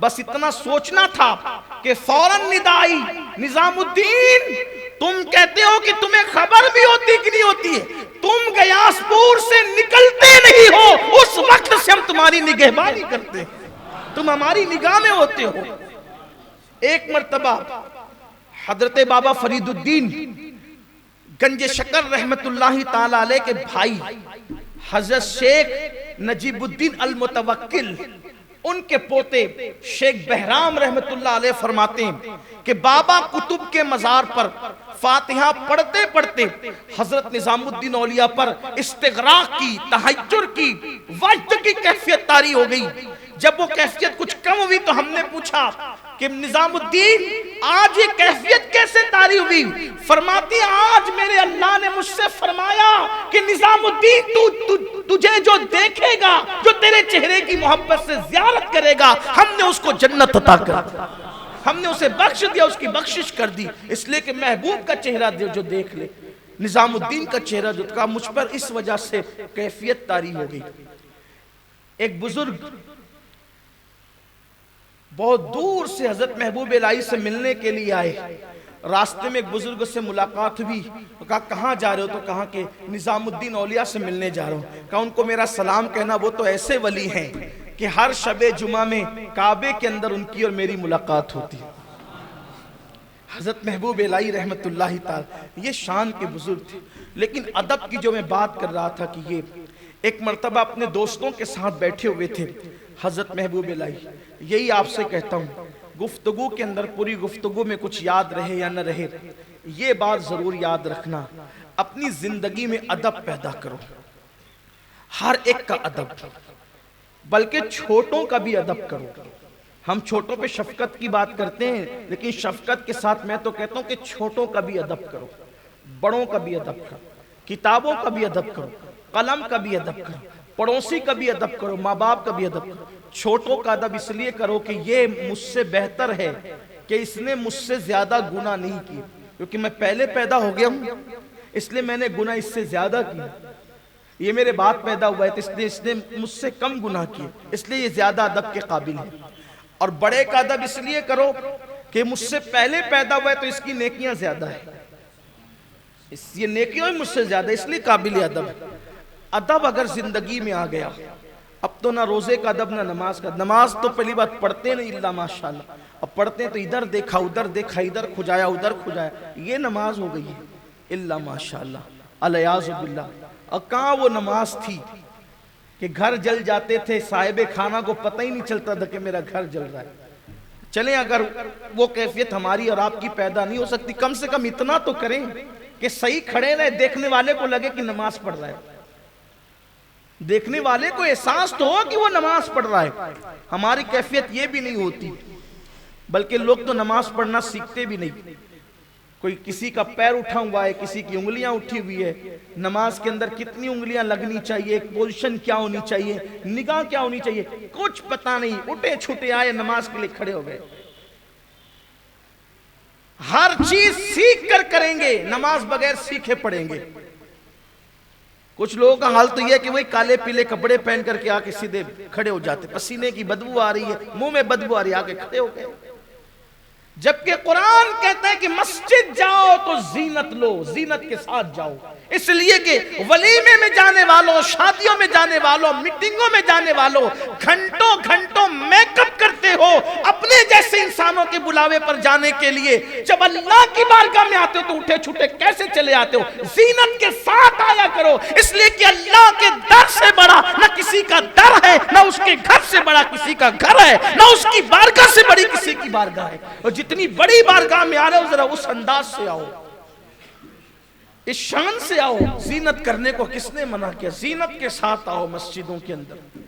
بس اتنا سوچنا تھا کہ فوراً ندائی، نظام الدین تم کہتے ہو کہ تمہیں خبر بھی ہوتی کہ نہیں ہوتی ہے، تم گیاسپور سے نکلتے نہیں ہو، اس وقت سے ہم تمہاری نگہبانی کرتے ہیں، تم ہماری نگاہ میں ہوتے ہو۔ ایک مرتبہ حضرت بابا فرید الدین گنج شکر رحمت اللہ تعالی علیہ کے بھائی حضرت شیخ نجیب الدین المتوکل، ان کے پوتے شیخ بہرام رحمت اللہ علیہ فرماتے ہیں کہ بابا قطب کے مزار پر فاتحہ پڑھتے پڑھتے حضرت نظام الدین اولیاء پر استغراق کی، تحجر کی، وجد کی کیفیت طاری ہو گئی۔ جب وہ کیفیت کچھ کم ہوئی تو ہم نے پوچھا کہ نظام الدین آج یہ کیفیت کیسے طاری ہوئی؟ فرماتی آج میرے اللہ نے مجھ سے فرمایا کہ نظام الدین تجھے جو دیکھے گا، جو تیرے چہرے کی محبت سے زیارت کرے گا، ہم نے اس کو جنت عطا کر دی، ہم نے اسے بخش دیا، اس کی بخشش کر دی، اس لیے کہ محبوب کا چہرہ جو دیکھ لے، نظام الدین کا چہرہ جو تھا مجھ پر اس وجہ سے کیفیت طاری ہو گئی۔ ایک بزرگ بہت دور سے حضرت محبوب الہی سے ملنے کے لیے آئے، راستے میں ایک بزرگ سے ملاقات ہوئی، کہا کہاں جا رہے ہو؟ تو کہا کہ نظام الدین اولیاء سے ملنے جا رہا ہوں۔ کہا ان کو میرا سلام کہنا، وہ تو ایسے ولی ہیں کہ ہر شب جمعہ میں کعبے کے اندر ان کی اور میری ملاقات ہوتی۔ حضرت محبوب الہی رحمت اللہ تعالی یہ شان کے بزرگ تھے۔ لیکن ادب کی جو میں بات کر رہا تھا کہ یہ ایک مرتبہ اپنے دوستوں کے ساتھ بیٹھے ہوئے تھے حضرت محبوب الہی، یہی آپ سے کہتا ہوں، گفتگو کے اندر پوری گفتگو میں کچھ یاد رہے یا نہ رہے، یہ بات ضرور یاد رکھنا، اپنی زندگی میں ادب پیدا کرو، ہر ایک کا ادب، بلکہ چھوٹوں کا بھی ادب کرو۔ ہم چھوٹوں پہ شفقت کی بات کرتے ہیں، لیکن شفقت کے ساتھ میں تو کہتا ہوں کہ چھوٹوں کا بھی ادب کرو، بڑوں کا بھی ادب کرو، کتابوں کا بھی ادب کرو، قلم کا بھی ادب کرو، پڑوسی کا بھی ادب کرو، ماں باپ کا بھی ادب کرو۔ چھوٹوں کا ادب اس لیے کرو کہ یہ مجھ سے بہتر ہے کہ اس نے مجھ سے زیادہ گناہ نہیں کی، کیونکہ میں پہلے پیدا ہو گیا ہوں اس لیے میں نے گناہ اس سے زیادہ کی، یہ میرے بعد پیدا ہوا ہے اس لیے اس نے مجھ سے کم گناہ کی، اس لیے یہ زیادہ ادب کے قابل ہے۔ اور بڑے کا ادب اس لیے کرو کہ مجھ سے پہلے پیدا ہوا ہے تو اس کی نیکیاں زیادہ ہیں، یہ نیکیوں مجھ سے زیادہ اس لیے قابل ادب ہے۔ ادب اگر زندگی میں آ گیا، اب تو نہ روزے کا ادب نہ نماز کا۔ نماز تو پہلی بات پڑھتے نہیں الا ماشاءاللہ، اب پڑھتے ہیں تو ادھر دیکھا ادھر دیکھا، ادھر کھجایا ادھر کھجایا، یہ نماز ہو گئی ہے الا ماشاءاللہ الیاذ باللہ۔ اور کہاں وہ نماز تھی کہ گھر جل جاتے تھے، صاحب خانہ کو پتہ ہی نہیں چلتا تھا کہ میرا گھر جل رہا ہے۔ چلیں اگر وہ کیفیت ہماری اور آپ کی پیدا نہیں ہو سکتی، کم سے کم اتنا تو کریں کہ صحیح کھڑے رہے، دیکھنے والے کو لگے کہ نماز پڑھ رہا ہے، دیکھنے والے کو احساس تو ہو کہ وہ نماز پڑھ رہا ہے۔ ہماری کیفیت یہ بھی نہیں ہوتی، بلکہ لوگ تو نماز پڑھنا سیکھتے بھی نہیں۔ کوئی کسی کا پیر اٹھا ہوا ہے، کسی کی انگلیاں اٹھی ہوئی ہے، نماز کے اندر کتنی انگلیاں لگنی چاہیے، ایک پوزیشن کیا ہونی چاہیے، نگاہ کیا ہونی چاہیے، کچھ پتہ نہیں، اٹھے چھوٹے آئے نماز کے لیے کھڑے ہو گئے۔ ہر چیز سیکھ کر کریں گے، نماز بغیر سیکھے پڑھیں گے۔ کچھ لوگوں کا حال تو یہ ہے کہ وہی کالے پیلے کپڑے پہن کر کے آ کے سیدھے کھڑے ہو جاتے، پسینے کی بدبو آ رہی ہے، منہ میں بدبو آ رہی ہے، آ کے کھڑے ہو گئے۔ جبکہ قرآن کہتا ہے کہ مسجد جاؤ تو زینت لو، زینت کے ساتھ جاؤ، اس لیے کہ ولیمے میں جانے والوں، شادیوں میں جانے والوں، میٹنگوں میں جانے والوں گھنٹوں گھنٹوں میک اپ کرتے ہو اپنے جیسے انسانوں کے بلاوے پر جانے کے لیے، جب اللہ کی بارگاہ میں آتے ہو تو اٹھے چھوٹے کیسے چلے آتے ہو؟ زینت کے ساتھ آیا کرو، اس لیے کہ اللہ کے در سے بڑا نہ کسی کا در ہے، نہ اس کے گھر سے بڑا کسی کا گھر ہے، نہ اس کی بارگاہ سے بڑی کسی کی بارگاہ ہے۔ اور جتنی بڑی بارگاہ میں آ رہے ہو ذرا اس انداز سے آؤ، اس شان سے آؤ۔ زینت کرنے کو کس نے منع کیا؟ زینت کے ساتھ آؤ مسجدوں کے اندر،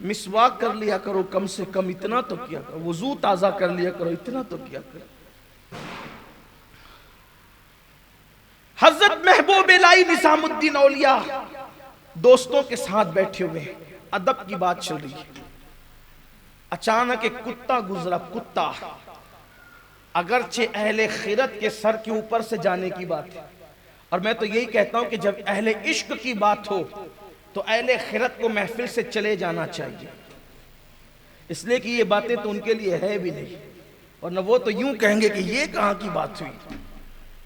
مسواک کر لیا کرو، کم سے کم اتنا تو کیا کرو، وضو تازہ کر لیا کرو، اتنا تو کیا کرو۔ حضرت محبوب الہی نظام الدین اولیاء دوستوں کے ساتھ بیٹھے ہوئے، ادب کی بات چل رہی ہے، اچانک ایک کتا گزرا۔ کتا اگرچہ اہل خیرت کے سر کے اوپر سے جانے کی بات ہے، اور میں تو یہی کہتا ہوں کہ جب اہل عشق کی بات ہو تو اہل خیرت کو محفل سے چلے جانا چاہیے، اس لیے کہ یہ باتیں تو ان کے لیے ہے بھی نہیں، اور نہ وہ تو یوں کہیں گے کہ یہ کہاں کی بات ہوئی۔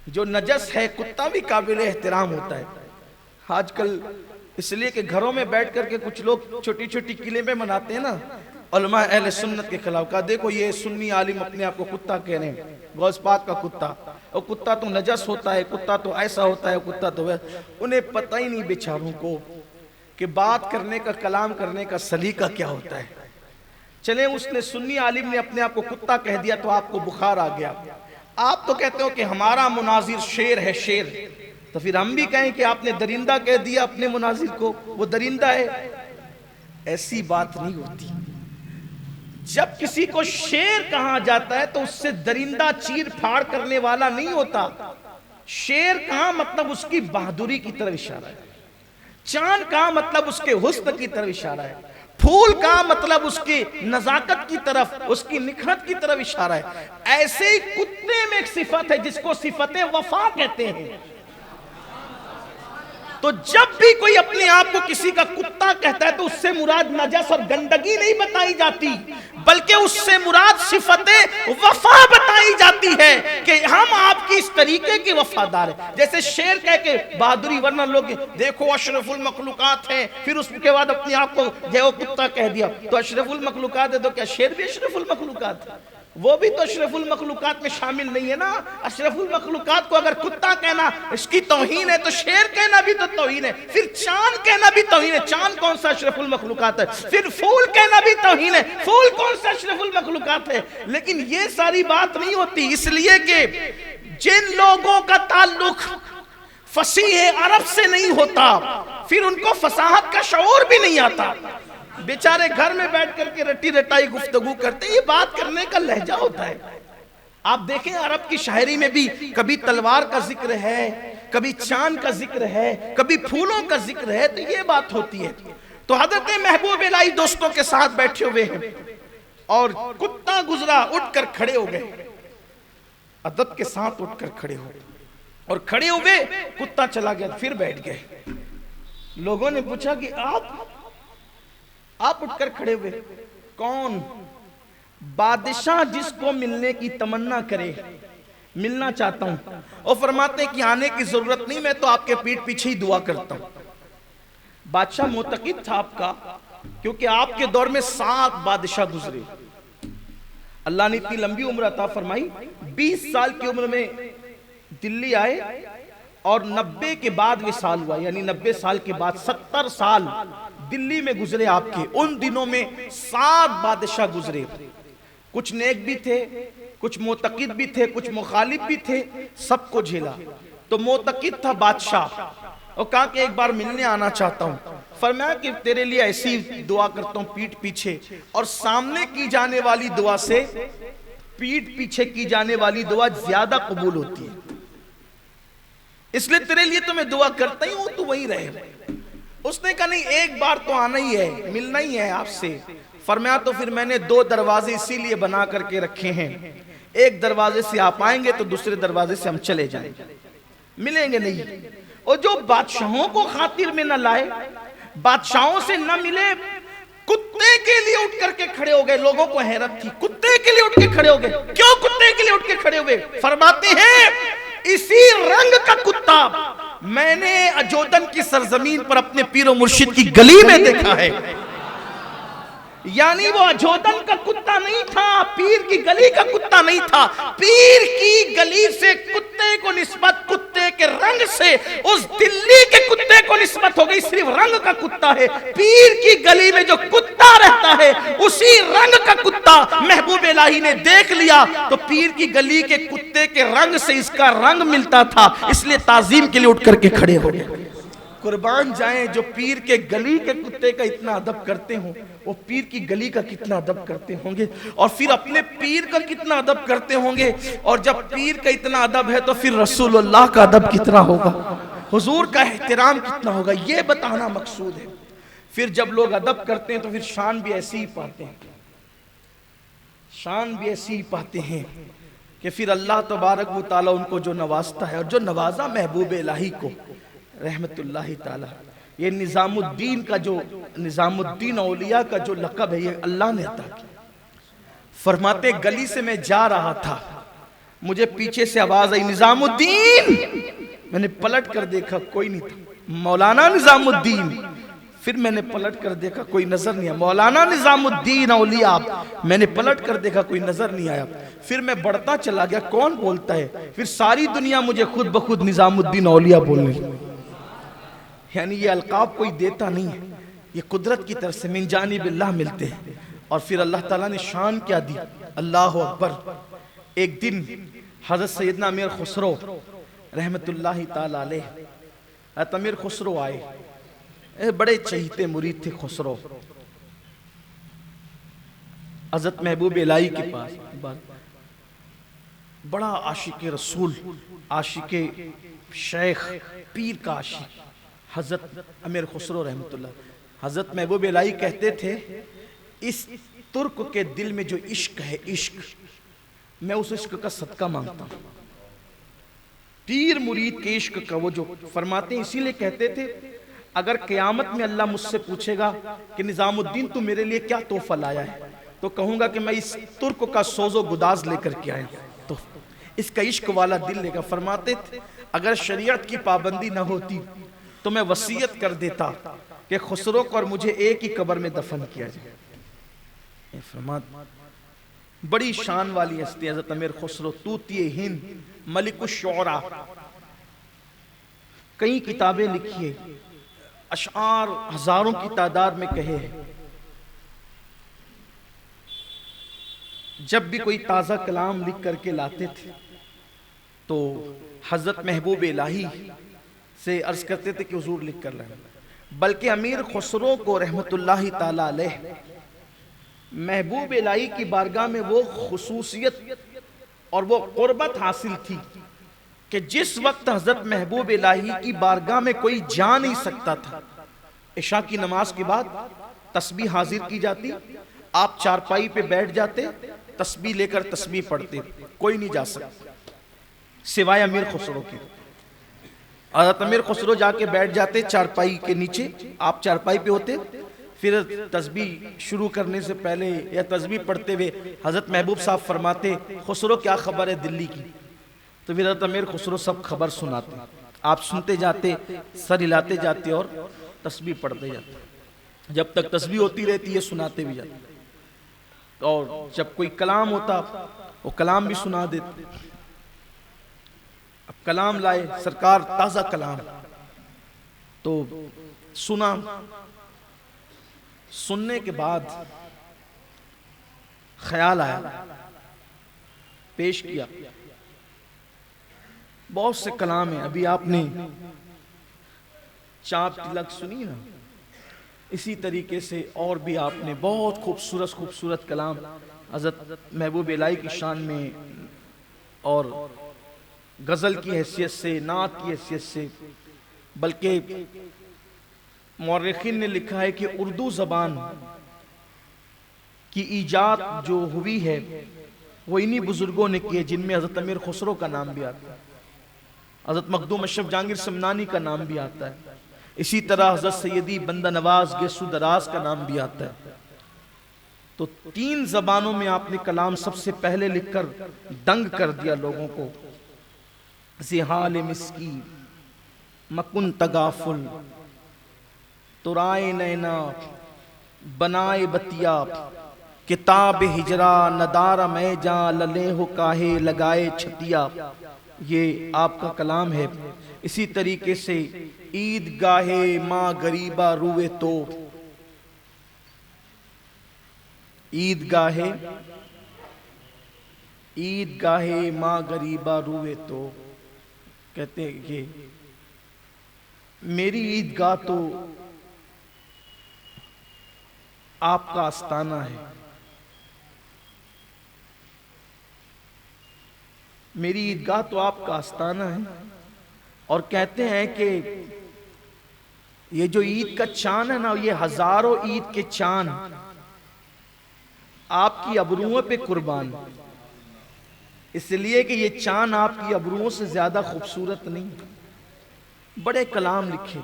جو نجس ہے کتا بھی قابل احترام ہوتا ہے۔ آج کل اس لیے کہ گھروں میں بیٹھ کر کے کچھ لوگ چھوٹی چھوٹی کلمیں مناتے ہیں نا، علماء اہل سنت کے خلاف، کہا دیکھو یہ سنی عالم اپنے آپ کو کتا کہہ رہے ہیں، غوث پاک کا کتا، اور کتا تو نجس ہوتا ہے، کتا تو ایسا ہوتا ہے، کتا تو ویسا۔ انہیں پتہ ہی نہیں بیچاروں کو کہ بات کرنے کا، کلام کرنے کا سلیقہ کیا ہوتا ہے۔ چلیں اس نے سنی عالم نے اپنے آپ کو کتا کہہ دیا تو آپ کو بخار آ گیا، آپ تو کہتے ہو کہ ہمارا مناظر شیر ہے، شیر، تو پھر ہم بھی کہیں کہ آپ نے درندہ کہہ دیا اپنے مناظر کو، وہ درندہ ہے۔ ایسی بات نہیں ہوتی۔ جب کسی کو شیر کہا جاتا ہے تو اس سے درندہ چیر پھاڑ کرنے والا نہیں ہوتا۔ شیر کہاں مطلب اس کی بہادری کی طرف اشارہ ہے، چاند کہاں مطلب اس کے حسن کی طرف اشارہ ہے، پھول کا مطلب اس کی نزاکت کی طرف، اس کی نکھرت کی طرف اشارہ ہے۔ ایسے ہی کتے میں ایک صفت ہے جس کو صفت وفا کہتے ہیں۔ تو جب بھی کوئی اپنے آپ کو کسی کا کتا کہتا ہے تو اس سے مراد نجس اور گندگی نہیں بتائی جاتی، بلکہ اس سے مراد صفت وفا بتائی جاتی ہے کہ ہم آپ کی اس طریقے کے وفادار ہیں۔ جیسے شیر کہہ کے بہادری، ورنہ لوگ دیکھو اشرف المخلوقات ہیں، پھر اس کے بعد اپنے آپ کو جو کتا کہہ دیا، تو اشرف المخلوقات ہے تو کیا شیر بھی اشرف المخلوقات ہے؟ وہ بھی تو اشرف المخلوقات میں شامل نہیں ہے نا۔ اشرف المخلوقات کو اگر کتا کہنا اس کی توہین ہے تو شیر کہنا بھی تو توہین ہے، پھر چاند کہنا بھی توہین ہے، چاند کون سا اشرف المخلوقات ہے؟ پھر پھول کہنا بھی توہین ہے، پھول کون سا اشرف المخلوقات ہے؟ لیکن یہ ساری بات نہیں ہوتی، اس لیے کہ جن لوگوں کا تعلق فصیح عرب سے نہیں ہوتا پھر ان کو فصاحت کا شعور بھی نہیں آتا، بیچارے گھر میں بیٹھ کر کے رٹی رٹائی گفتگو کرتے، یہ بات کرنے کا لہجہ ہوتا ہے۔ آپ دیکھیں عرب کی شاعری میں بھی کبھی تلوار کا ذکر ہے، کبھی چاند کا ذکر ہے، کبھی پھولوں کا ذکر ہے، تو یہ بات ہوتی ہے۔ تو حضرت محبوب الہی دوستوں کے ساتھ بیٹھے ہوئے ہیں اور کتا گزرا، اٹھ کر کھڑے ہو گئے، ادب کے ساتھ اٹھ کر کھڑے ہو گئے، اور کھڑے ہوئے کتا چلا گیا، پھر بیٹھ گئے۔ لوگوں نے پوچھا کہ آپ اٹھ کر کھڑے ہوئے، کون؟ بادشاہ جس کو ملنے کی تمنا کرے، ملنا چاہتا ہوں، اور فرماتے ہیں کہ آنے کی ضرورت نہیں، میں تو آپ کے پیٹھ پیچھے ہی دعا کرتا ہوں۔ بادشاہ معتقد تھا آپ کا، کیونکہ آپ کے دور میں 7 بادشاہ گزرے. اللہ نے اتنی لمبی عمر عطا فرمائی، 20 سال کی عمر میں دلی آئے اور 90 کے بعد وصال ہوا، یعنی 90 سال کے بعد 70 سال دلی میں گزرے آپ کے. ان دنوں میں 7 بادشاہ گزرے، کچھ نیک بھی تھے، کچھ معتقد بھی تھے، کچھ مخالف بھی تھے، سب کو جھیلا. تو معتقد تھا بادشاہ، اور کہا کہ ایک بار ملنے آنا چاہتا ہوں. فرمایا کہ تیرے لیے ایسی دعا کرتا ہوں پیٹھ پیچھے، اور سامنے کی جانے والی دعا سے پیٹھ پیچھے کی جانے والی دعا زیادہ قبول ہوتی ہے، اس لیے تیرے لیے تو میں دعا کرتا ہی ہوں، تو وہی رہے. اس نے کہا نہیں، ایک بار تو آنا ہی ہے، ملنا ہی ہے آپ سے. فرمایا تو پھر میں نے 2 دروازے اسی لیے بنا کر کے رکھے ہیں، ایک دروازے سے آپ آئیں گے تو دوسرے دروازے سے ہم چلے جائیں گے، ملیں گے نہیں. اور جو بادشاہوں کو خاطر میں نہ لائے، بادشاہوں سے نہ ملے، کتے کے لیے اٹھ کر کے کھڑے ہو گئے. لوگوں کو حیرت تھی، کتے کے لیے اٹھ کے کھڑے ہو گئے. کیوں کتے کے لیے اٹھ کے کھڑے ہوئے؟ فرماتے ہیں اسی رنگ کا کتا میں نے اجودن کی سرزمین پر اپنے پیر و مرشد کی گلی میں دیکھا ہے. یعنی وہ اجودن کا کتا نہیں تھا، پیر کی گلی کا کتا نہیں تھا. پیر کی گلی سے کتے کو نسبت، کتے کے رنگ سے اس دلی کے کتے کو نسبت ہو گئی. صرف رنگ کا کتا ہے. پیر کی گلی میں جو کتا رہتا ہے اسی رنگ کا کتا محبوب الہی نے دیکھ لیا، تو پیر کی گلی کے کتے کے رنگ سے اس کا رنگ ملتا تھا، اس لیے تعظیم کے لیے اٹھ کر کے کھڑے ہو گئے. قربان جائیں جو پیر کے گلی کے کتے کا اتنا ادب کرتے ہوں، وہ پیر کی گلی کا کتنا ادب کرتے ہوں گے، اور پھر اپنے پیر کا کتنا ادب کرتے ہوں گے. اور جب پیر کا اتنا ادب ہے تو پھر رسول اللہ کا ادب کتنا ہوگا، حضور کا احترام کتنا ہوگا، یہ بتانا مقصود ہے. پھر جب لوگ ادب کرتے ہیں تو پھر شان بھی ایسی ہی پاتے ہیں، شان بھی ایسی ہی پاتے ہیں کہ پھر اللہ تبارک و تعالیٰ ان کو جو نوازتا ہے، اور جو نوازا محبوب الہی کو رحمت اللہ تعالی. یہ نظام الدین کا جو نظام الدین اولیاء کا جو لقب ہے یہ اللہ نے عطا کیا. فرماتے گلی سے میں جا رہا تھا، مجھے پیچھے سے آواز آئی نظام الدین. میں نے پلٹ کر دیکھا کوئی نہیں تھا، مولانا نظام الدین. پھر میں نے پلٹ کر دیکھا کوئی نظر نہیں آیا، مولانا نظام الدین اولیاء. میں نے پلٹ کر دیکھا کوئی نظر نہیں آیا. پھر میں بڑھتا چلا گیا کون بولتا ہے، پھر ساری دنیا مجھے خود بخود نظام الدین اولیاء بولنے لگی. یعنی یہ القاب کوئی دیتا نہیں ہے، یہ قدرت کی طرف سے من جانب اللہ ملتے ہیں. اور پھر اللہ تعالیٰ نے شان کیا دی، اللہ اکبر. ایک دن حضرت سیدنا امیر خسرو رحمت اللہ تعالیٰ علیہ، حضرت امیر خسرو آئے، بڑے چہیتے مرید تھے خسرو حضرت محبوب الہی کے پاس. بڑا عاشق رسول، عاشق شیخ، پیر کا عاشق حضرت امیر خسرو رحمت اللہ. حضرت محبوب الہی کہتے تھے اس ترک کے دل میں جو عشق ہے، عشق، میں اس عشق کا صدقہ مانگتا ہوں. پیر مرید کے عشق کا وہ جو فرماتے ہیں، اسی لئے کہتے تھے اگر قیامت میں اللہ مجھ سے پوچھے گا کہ نظام الدین تو میرے لیے کیا تحفہ لایا ہے، تو کہوں گا کہ میں اس ترک کا سوز و گداز لے کر کے آیا ہوں، تو اس کا عشق والا دل لے گا. فرماتے تھے اگر شریعت کی پابندی نہ ہوتی تو میں وصیت کر دیتا کہ خسرو کو اور مجھے ایک ہی قبر میں دفن کیا جائے. بڑی شان والی ہستی حضرت امیر خسرو، طوطی ہند، ملک الشعراء. کئی کتابیں لکھی، اشعار ہزاروں کی تعداد میں کہے. جب بھی کوئی تازہ کلام لکھ کر کے لاتے تھے تو حضرت محبوب الہی سے عرض کرتے تھے کہ حضور لکھ کر لائیں. بلکہ امیر خسرو کو رحمت اللہ تعالی علیہ محبوب الہی کی بارگاہ میں وہ خصوصیت اور وہ قربت حاصل تھی کہ جس وقت حضرت محبوب الہی کی بارگاہ میں کوئی جا نہیں سکتا تھا، عشاء کی نماز کے بعد تسبیح حاضر کی جاتی، آپ چارپائی پہ بیٹھ جاتے، تسبیح لے کر تسبیح پڑھتے، کوئی نہیں جا سکتا سوائے امیر خسرو کے. حضرت امیر خسرو جا کے بیٹھ جاتے چارپائی کے نیچے، آپ چارپائی پہ ہوتے، پھر تسبیح شروع کرنے سے پہلے یا تسبیح پڑھتے ہوئے حضرت محبوب صاحب فرماتے خسرو کیا خبر ہے دلی کی، تو پھر حضرت امیر خسرو سب خبر سناتے، آپ سنتے جاتے، سر ہلاتے جاتے اور تسبیح پڑھتے جاتے، جب تک تسبیح ہوتی رہتی ہے سناتے بھی جاتے، اور جب کوئی کلام ہوتا وہ کلام بھی سنا دیتے۔ اب کلام لائے سرکار، تازہ کلام، تو سنا، سننے کے بعد خیال آیا، پیش کیا۔ بہت سے کلام ہیں، ابھی آپ نے چاپ تلک سنی نا، اسی طریقے سے اور بھی آپ نے بہت خوبصورت کلام حضرت محبوب الہی کی شان میں اور غزل کی حیثیت سے، نعت کی حیثیت سے، بلکہ مورخین نے لکھا ہے کہ اردو زبان کی ایجاد جو ہوئی ہے وہ انہی بزرگوں نے کی ہے، جن میں حضرت امیر خسرو کا نام بھی آتا ہے، حضرت مخدوم اشرف جہانگیر سمنانی کا نام بھی آتا ہے، اسی طرح حضرت سیدی بندہ نواز گیسو دراز کا نام بھی آتا ہے۔ تو 3 زبانوں میں آپ نے کلام سب سے پہلے لکھ کر دنگ کر دیا لوگوں کو۔ زحال مسکی مکن تغافل، ترائے نینا بنائے بتیا، کتاب ہجرا ندارہ میں جا للے ہو کاہے لگائے چھتیا، یہ آپ کا کلام ہے۔ اسی طریقے سے عید گاہے ماں غریبہ روئے تو، عید گاہے ماں غریبہ روئے تو، کہتے ہیں کہ میری عیدگاہ تو آپ کا آستانہ ہے، میری عیدگاہ تو آپ کا آستانہ ہے، اور کہتے ہیں کہ یہ جو عید کا چاند ہے نا، یہ ہزاروں عید کے چاند آپ کی ابروؤں پہ قربان، اس لیے کہ یہ چاند آپ کی ابروؤں سے زیادہ خوبصورت نہیں۔ بڑے کلام لکھے،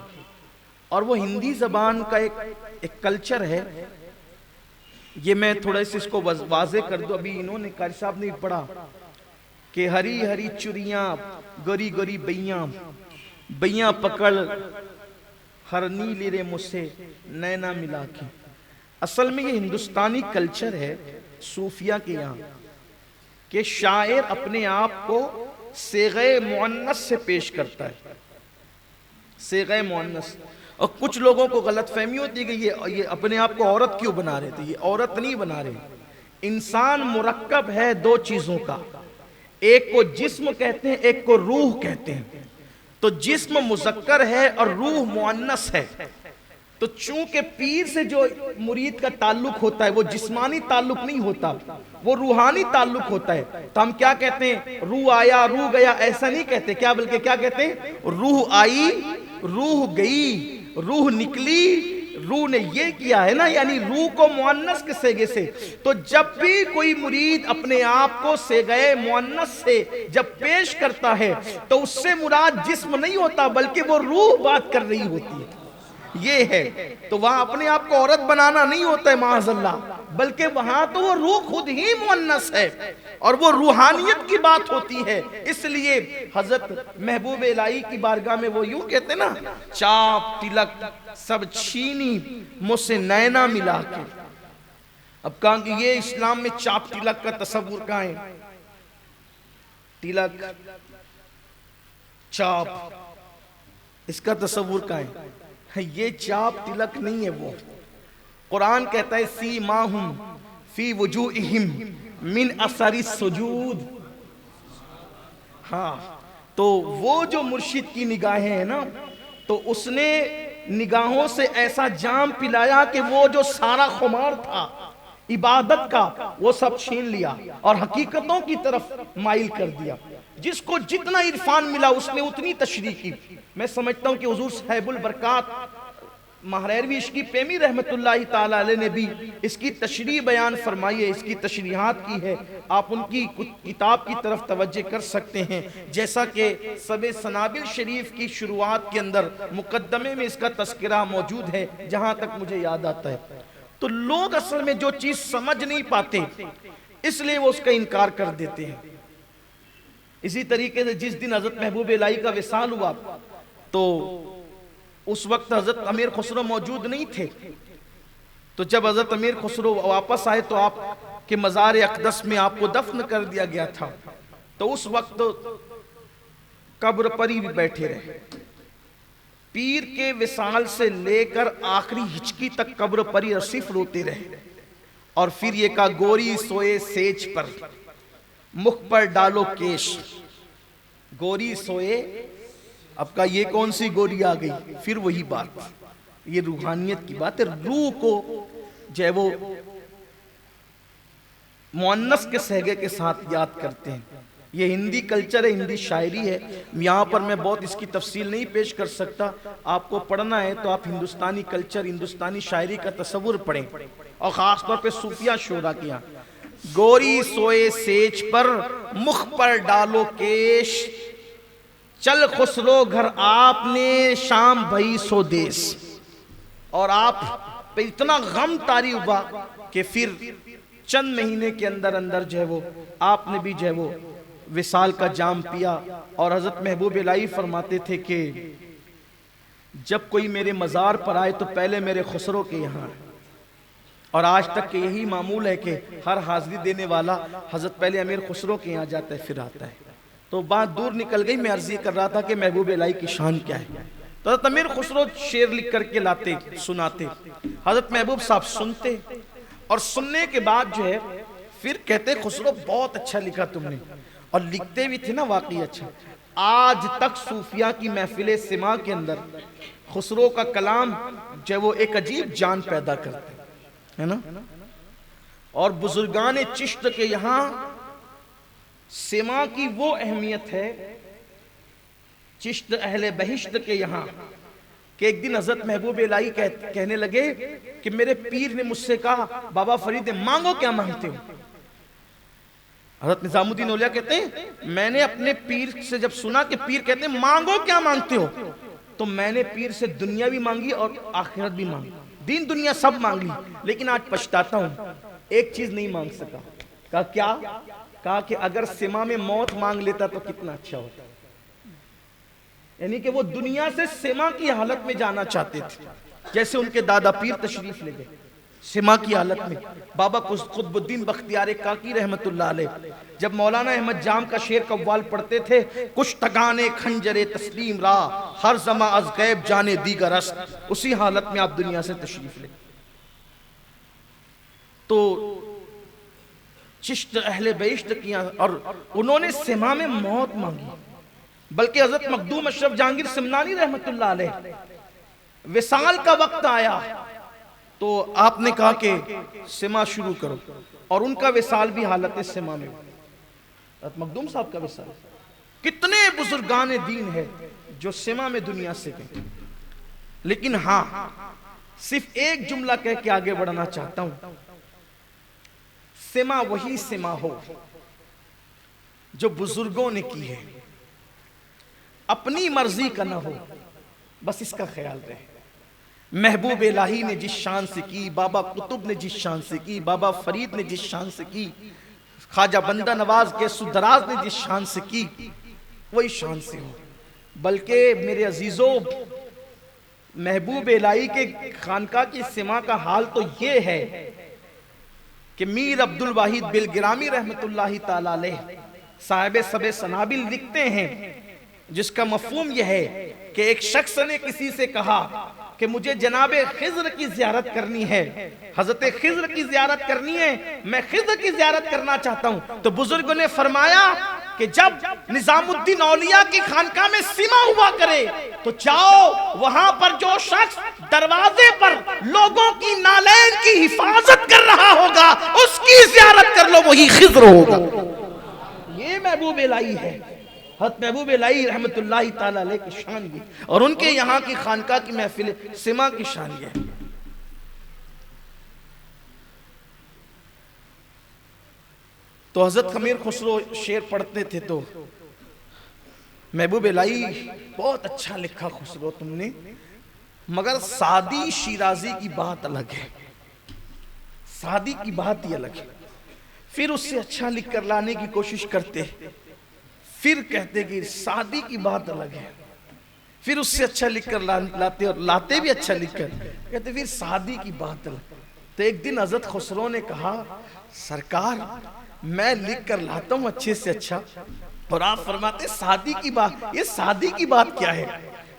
اور وہ ہندی زبان کا ایک کلچر ہے۔ یہ میں تھوڑا اس کو واضح کر دوں، ابھی انہوں نے قاری صاحب نے پڑھا کہ ہری ہری چڑیاں گوری گوری بیاں پکڑ ہر نیلی رے مجھ سے نینا ملا کے۔ اصل میں یہ ہندوستانی کلچر ہے صوفیہ کے یہاں، کہ شاعر اپنے آپ کو صیغہ مؤنث سے پیش کرتا ہے، صیغہ مؤنث۔ اور کچھ لوگوں کو غلط فہمی ہوتی ہے کہ یہ اپنے آپ کو عورت کیوں بنا رہے تھے، یہ عورت نہیں بنا رہے۔ انسان مرکب ہے 2 چیزوں کا، ایک کو جسم کہتے ہیں، ایک کو روح کہتے ہیں۔ تو جسم مذکر ہے اور روح مؤنث ہے، تو چونکہ پیر سے جو مرید کا تعلق ہوتا ہے وہ جسمانی تعلق نہیں ہوتا، وہ روحانی تعلق ہوتا ہے۔ تو ہم کیا کہتے ہیں، روح آیا روح گیا، ایسا نہیں کہتے، کیا بلکہ کیا کہتے ہیں، روح آئی روح گئی، روح نکلی، روح نے یہ کیا ہے نا، یعنی روح کو مؤنث کے صیغے سے۔ تو جب بھی کوئی مرید اپنے آپ کو صیغہ مؤنث سے جب پیش کرتا ہے تو اس سے مراد جسم نہیں ہوتا، بلکہ وہ روح بات کر رہی ہوتی ہے، یہ ہے۔ تو وہاں اپنے آپ کو عورت بنانا نہیں ہوتا ہے معاذ اللہ، بلکہ وہاں تو وہ روح خود ہی مؤنث ہے اور وہ روحانیت کی بات ہوتی ہے۔ اس لیے حضرت محبوب الہی کی بارگاہ میں وہ یوں کہتے ہیں نا، چاپ تلک سب چھینی مجھ سے نینا ملا کے۔ اب کہاں کہ یہ اسلام میں چاپ تلک کا تصور کہاں ہے، تلک چاپ اس کا تصور کہاں ہے، یہ چاپ تلک نہیں ہے۔ وہ قرآن کہتا ہے سیماہم فی وجوہہم من اثر السجود۔ ہاں، تو وہ جو مرشد کی نگاہیں ہیں نا، تو اس نے نگاہوں سے ایسا جام پلایا کہ وہ جو سارا خمار تھا عبادت کا وہ سب چھین لیا اور حقیقتوں کی طرف مائل کر دیا۔ جس کو جتنا عرفان ملا اس نے اتنی تشریح کی۔ میں سمجھتا ہوں کہ حضور صاحب البرکات مہریروی عشقی پیمی رحمت اللہ تعالی علیہ نے بھی اس کی تشریح بیان فرمائی ہے، اس کی تشریحات کی ہے۔ آپ ان کی کتاب کی طرف توجہ کر سکتے ہیں، جیسا کہ سب سنابل شریف کی شروعات کے اندر مقدمے میں اس کا تذکرہ موجود ہے، جہاں تک مجھے یاد آتا ہے۔ تو لوگ اصل میں جو چیز سمجھ نہیں پاتے اس لیے وہ اس کا انکار کر دیتے ہیں۔ اسی طریقے سے جس دن حضرت محبوب الہی کا وصال ہوا تو اس وقت حضرت امیر خسرو موجود نہیں تھے، تو جب حضرت امیر خسرو واپس آئے تو آپ کے مزار اقدس میں آپ کو دفن کر دیا گیا تھا، تو اس وقت قبر پر ہی بیٹھے رہے، پیر کے وصال سے لے کر آخری ہچکی تک قبر پر ہی صرف روتے رہے، اور پھر یہ کہا گوری سوئے سیج پر مخ پر ڈالو کیش، گوری سوئے، اب کا یہ کون سی گوری آ گئی؟ پھر وہی بات، یہ روحانیت کی بات ہے، روح کو جو ہے وہ مؤنث کے صیغے کے ساتھ یاد کرتے ہیں۔ یہ ہندی کلچر ہے، ہندی شاعری ہے، یہاں پر میں بہت اس کی تفصیل نہیں پیش کر سکتا، آپ کو پڑھنا ہے تو آپ ہندوستانی کلچر، ہندوستانی شاعری کا تصور پڑھیں، اور خاص طور پہ صوفیہ شعراء کیا۔ گوری سوئے سیج پر مخ پر ڈالو کیش، چل خسرو گھر آپ نے شام بھئی سو دیس، اور آپ پہ اتنا غم طاری ہوا کہ پھر چند مہینے کے اندر اندر جو ہے وہ آپ نے بھی جو ہے وہ وصال کا جام پیا، اور حضرت محبوب الہی فرماتے تھے کہ جب کوئی میرے مزار پر آئے تو پہلے میرے خسرو کے یہاں، اور آج تک کہ یہی معمول ہے کہ ہر حاضری دینے والا حضرت پہلے امیر خسرو کے یہاں جاتا ہے پھر آتا ہے۔ تو بات دور نکل گئی، میں عرض یہ کر رہا تھا کہ محبوب الہی کی شان کیا ہے۔ تو حضرت امیر خسرو شعر لکھ کر کے لاتے، سناتے، حضرت محبوب صاحب سنتے، اور سننے کے بعد جو ہے پھر کہتے خسرو بہت اچھا لکھا تم نے، اور لکھتے بھی تھے نا واقعی اچھا۔ آج تک صوفیہ کی محفل سما کے اندر خسرو کا کلام جو ہے وہ ایک عجیب جان پیدا کرتے ہے نا، اور بزرگان چشت کے یہاں سما کی وہ اہمیت ہے، چشت اہل بہشت کے یہاں، کہ ایک دن حضرت محبوب الہی کہنے لگے کہ میرے پیر نے مجھ سے کہا بابا فرید مانگو کیا مانگتے ہو؟ حضرت نظام الدین اولیاء کہتے ہیں میں نے اپنے پیر سے جب سنا کہ پیر کہتے ہیں مانگو کیا مانگتے ہو، تو میں نے پیر سے دنیا بھی مانگی اور آخرت بھی مانگی، دین دنیا سب مانگ لی، لیکن آج پچھتاتا ہوں ایک چیز نہیں مانگ سکا۔ کہا کیا؟ کہا کہ اگر سما میں موت مانگ لیتا تو کتنا اچھا ہوتا، یعنی کہ وہ دنیا سے سما کی حالت میں جانا چاہتے تھے، جیسے ان کے دادا پیر تشریف لے گئے سما کی حالت میں۔ بابا قطب الدین بختیار کاکی رحمت اللہ علیہ جب مولانا احمد جام کا شعر قوال پڑھتے تھے، کچھ تگانے کھنجر تسلیم را ہر زماں از غیب جانے دیگر است، اسی حالت میں آپ دنیا سے تشریف لے۔ تو چشت اہل بیشت کیا، اور انہوں نے سما میں موت مانگی، بلکہ حضرت مخدوم اشرف جہانگیر سمنانی رحمت اللہ علیہ وصال کا وقت آیا تو آپ نے کہا کہ سما شروع کرو، اور ان کا وصال بھی حالت سما میں، حضرت مخدوم صاحب کا وصال۔ کتنے بزرگان دین ہے جو سما میں دنیا سے گئے، لیکن ہاں صرف ایک جملہ کہہ کے آگے بڑھنا چاہتا ہوں، سما وہی سما ہو جو بزرگوں نے کی ہے، اپنی مرضی کا نہ ہو، بس اس کا خیال رہے۔ محبوب الہی نے جس شان سے کی، بابا قطب نے جس شان سے کی، بابا فرید نے جس شان سے کی، خواجہ بندہ نواز کے سدراز نے جس شان سے کی، وہی شان سے ہو۔ بلکہ میرے عزیزوں، محبوب الہی کے خانقاہ کی سما کا حال تو یہ ہے کہ میر عبد الواحد بلگرامی رحمت اللہ تعالی علیہ صاحب سب سنابل لکھتے ہیں، جس کا مفہوم یہ ہے کہ ایک شخص نے کسی سے کہا کہ مجھے جناب خضر کی زیارت کرنی ہے، حضرت خضر کی زیارت کرنی ہے، میں خضر کی زیارت کرنا چاہتا ہوں۔ تو بزرگوں نے فرمایا کہ جب نظام الدین اولیاء کی خانقاہ میں سما ہوا کرے تو جاؤ وہاں پر جو شخص دروازے پر لوگوں کی نالین کی حفاظت کر رہا ہوگا اس کی زیارت کر لو، وہی خضر ہوگا۔ یہ محبوب الہی ہے، حضرت محبوب الہی رحمت اللہ تعالی علیہ کی شان یہ، اور ان کے یہاں کی خانقاہ کی محفل سما کی شان یہ ہے۔ تو حضرت امیر خسرو شعر پڑھتے تھے تو محبوب الہی بہت اچھا لکھا خسرو تم نے، مگر سعدی شیرازی کی بات الگ ہے، سعدی کی بات ہی الگ ہے۔ پھر اس سے اچھا لکھ کر لانے کی کوشش کرتے، پھر کہتے کہ سعدی کی بات الگ ہے، پھر اس سے اچھا لکھ کر لاتے، اور لاتے بھی اچھا لکھ کر، کہتے پھر سادی کی بات ہے۔ تو ایک دن حضرت خسرو نے کہا سرکار میں لکھ کر لاتا ہوں اچھے سے اچھا، اور آپ فرماتے سادی کی بات، یہ سادی کی بات کیا ہے؟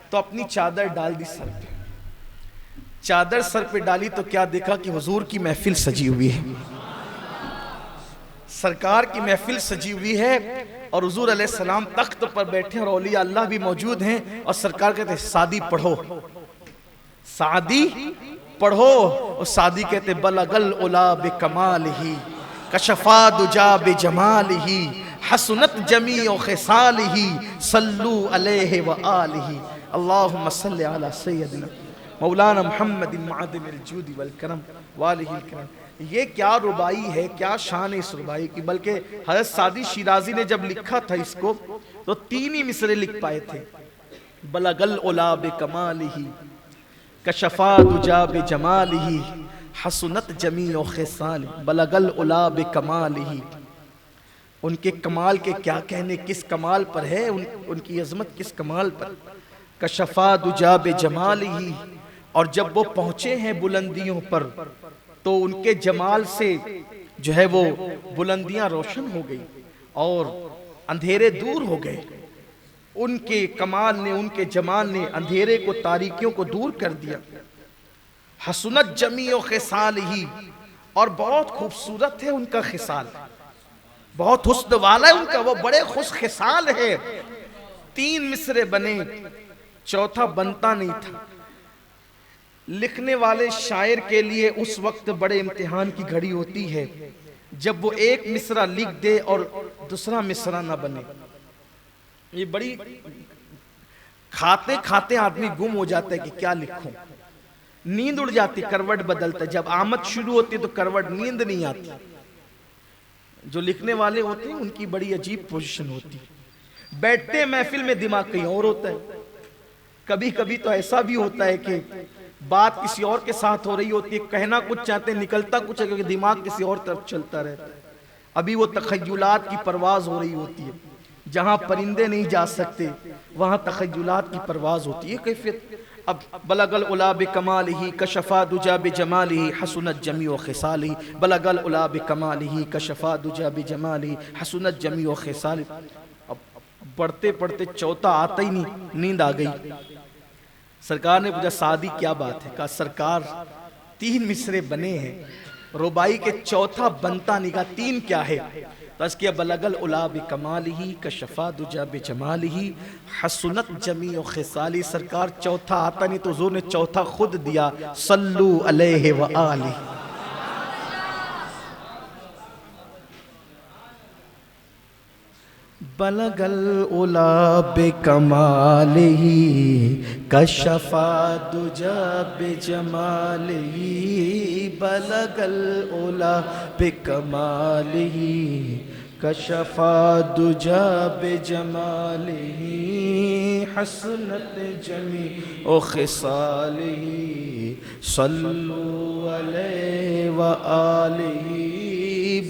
تو اپنی چادر ڈال دی سر پہ، چادر سر پہ ڈالی تو کیا دیکھا کہ حضور کی محفل سجی ہوئی ہے، سرکار کی محفل سجی ہوئی ہے، اور حضور علیہ السلام تخت پر بیٹھے اور اولیاء اللہ بھی موجود ہیں، اور سرکار کہتے ہیں سادی پڑھو، سادی پڑھو، اور سادی کہتے بلغ العلا بکمالہ کشفا دجا بجمالہ حسنت جمیع خصالہ صلو علیہ وآلہ اللہم صلی علی سیدنا مولانا محمد معدن الجود والکرم والہ الکرم۔ یہ کیا ربائی ہے، کیا شان ہے اس ربائی کی، بلکہ حضرت سعدی شیرازی نے جب لکھا تھا اس کو تو 3 ہی مصرے لکھ پائے تھے، بلغ العلا بکمالہ کشفا دجا بجمالہ حسنت جمیع خصالہ، بلغ العلا بکمالہ، ان کے کمال کے کیا کہنے، کس کمال پر ہے ان کی عظمت، کس کمال پر، کشفا دجا بجمالہ، اور جب وہ پہنچے ہیں بلندیوں پر تو ان کے جمال سے جو ہے وہ بلندیاں روشن ہو گئی اور اندھیرے دور ہو گئے، ان کے کمال نے، ان کے جمال نے اندھیرے کو، تاریکیوں کو دور کر دیا۔ حسنت جمیع خصالہ، اور بہت خوبصورت ہے ان کا خصال، بہت حسن والا ہے ان کا، وہ بڑے خوش خصال ہے۔ 3 مصرے بنے، چوتھا بنتا نہیں تھا۔ لکھنے والے شاعر کے لیے اس وقت بڑے امتحان کی گھڑی ہوتی ہے جب وہ ایک مصرع لکھ دے اور دوسرا مصرع نہ بنے۔ یہ بڑی کھاتے کھاتے آدمی گم ہو جاتا ہے کہ کیا لکھوں، نیند اڑ جاتی، کروٹ بدلتا ہے، جب آمد شروع ہوتی تو کروٹ، نیند نہیں آتی۔ جو لکھنے والے ہوتے ہیں ان کی بڑی عجیب پوزیشن ہوتی ہے، بیٹھتے محفل میں دماغ کہیں اور ہوتا ہے، کبھی کبھی تو ایسا بھی ہوتا ہے کہ بات کسی اور کے ساتھ ہو رہی ہوتی ہے، کہنا کچھ چاہتے ہیں نکلتا کچھ ہے، کیونکہ دماغ کسی اور طرف چلتا رہتا ہے۔ ابھی وہ تخیلات کی پرواز ہو رہی ہوتی ہے، جہاں پرندے نہیں جا سکتے وہاں تخیلات کی پرواز ہوتی ہے کیفیت۔ اب بلغ العلا بکمالہ کشفا دجا بجمالہ حسنت جمیع خصالہ، بلغ العلا بکمالہ کشفا دجا بجمالہ حسنت جمیع خصالہ۔ اب پڑھتے پڑھتے چوتھا آتا ہی نہیں، نیند آ گئی۔ سرکار نے پوچھا سعدی کیا بات ہے؟ کہا سرکار 3 مصرے بنے ہیں، ربائی کے چوتھا بنتا نہیں، کہا 3 کیا ہے؟ تو اس کیا بلغ العلا بکمالہ کشفا دجا بجمالہ حسنت جمیع خصالہ۔ سرکار چوتھا آتا نہیں تو حضور نے چوتھا خود دیا، صلو علیہ وآلہ۔ بلغ العلا بکمالہ کشفا دجا بجمالہ، بلغ العلا بکمالہ کشفا دجا بجمالہ حسنت جمیع خصالہ، صلو علیہ وآلہ،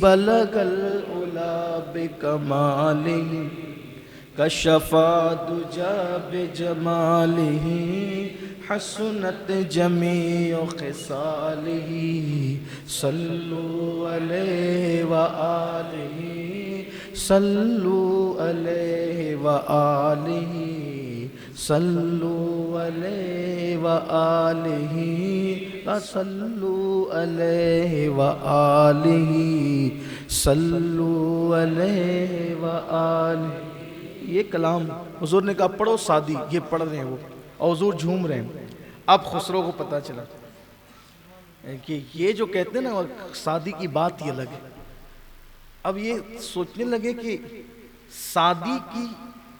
بلغ العلا بکمالہ کشفا دجا بجمالہ حسنت جمیع خصالہ، صلو علیہ وآلہ، صلو علیہ وآلہ، صلو علیہ وآلہ، صلو علیہ وآلہ، صلو علیہ وآلہ۔ یہ کلام حضور نے کہا پڑھو سعدی، یہ پڑھ رہے ہیں وہ، اور حضور جھوم رہے ہیں۔ اب خسرو کو پتا چلا کہ یہ جو کہتے ہیں نا سعدی کی بات یہ الگ ہے۔ اب یہ سوچنے لگے کہ سعدی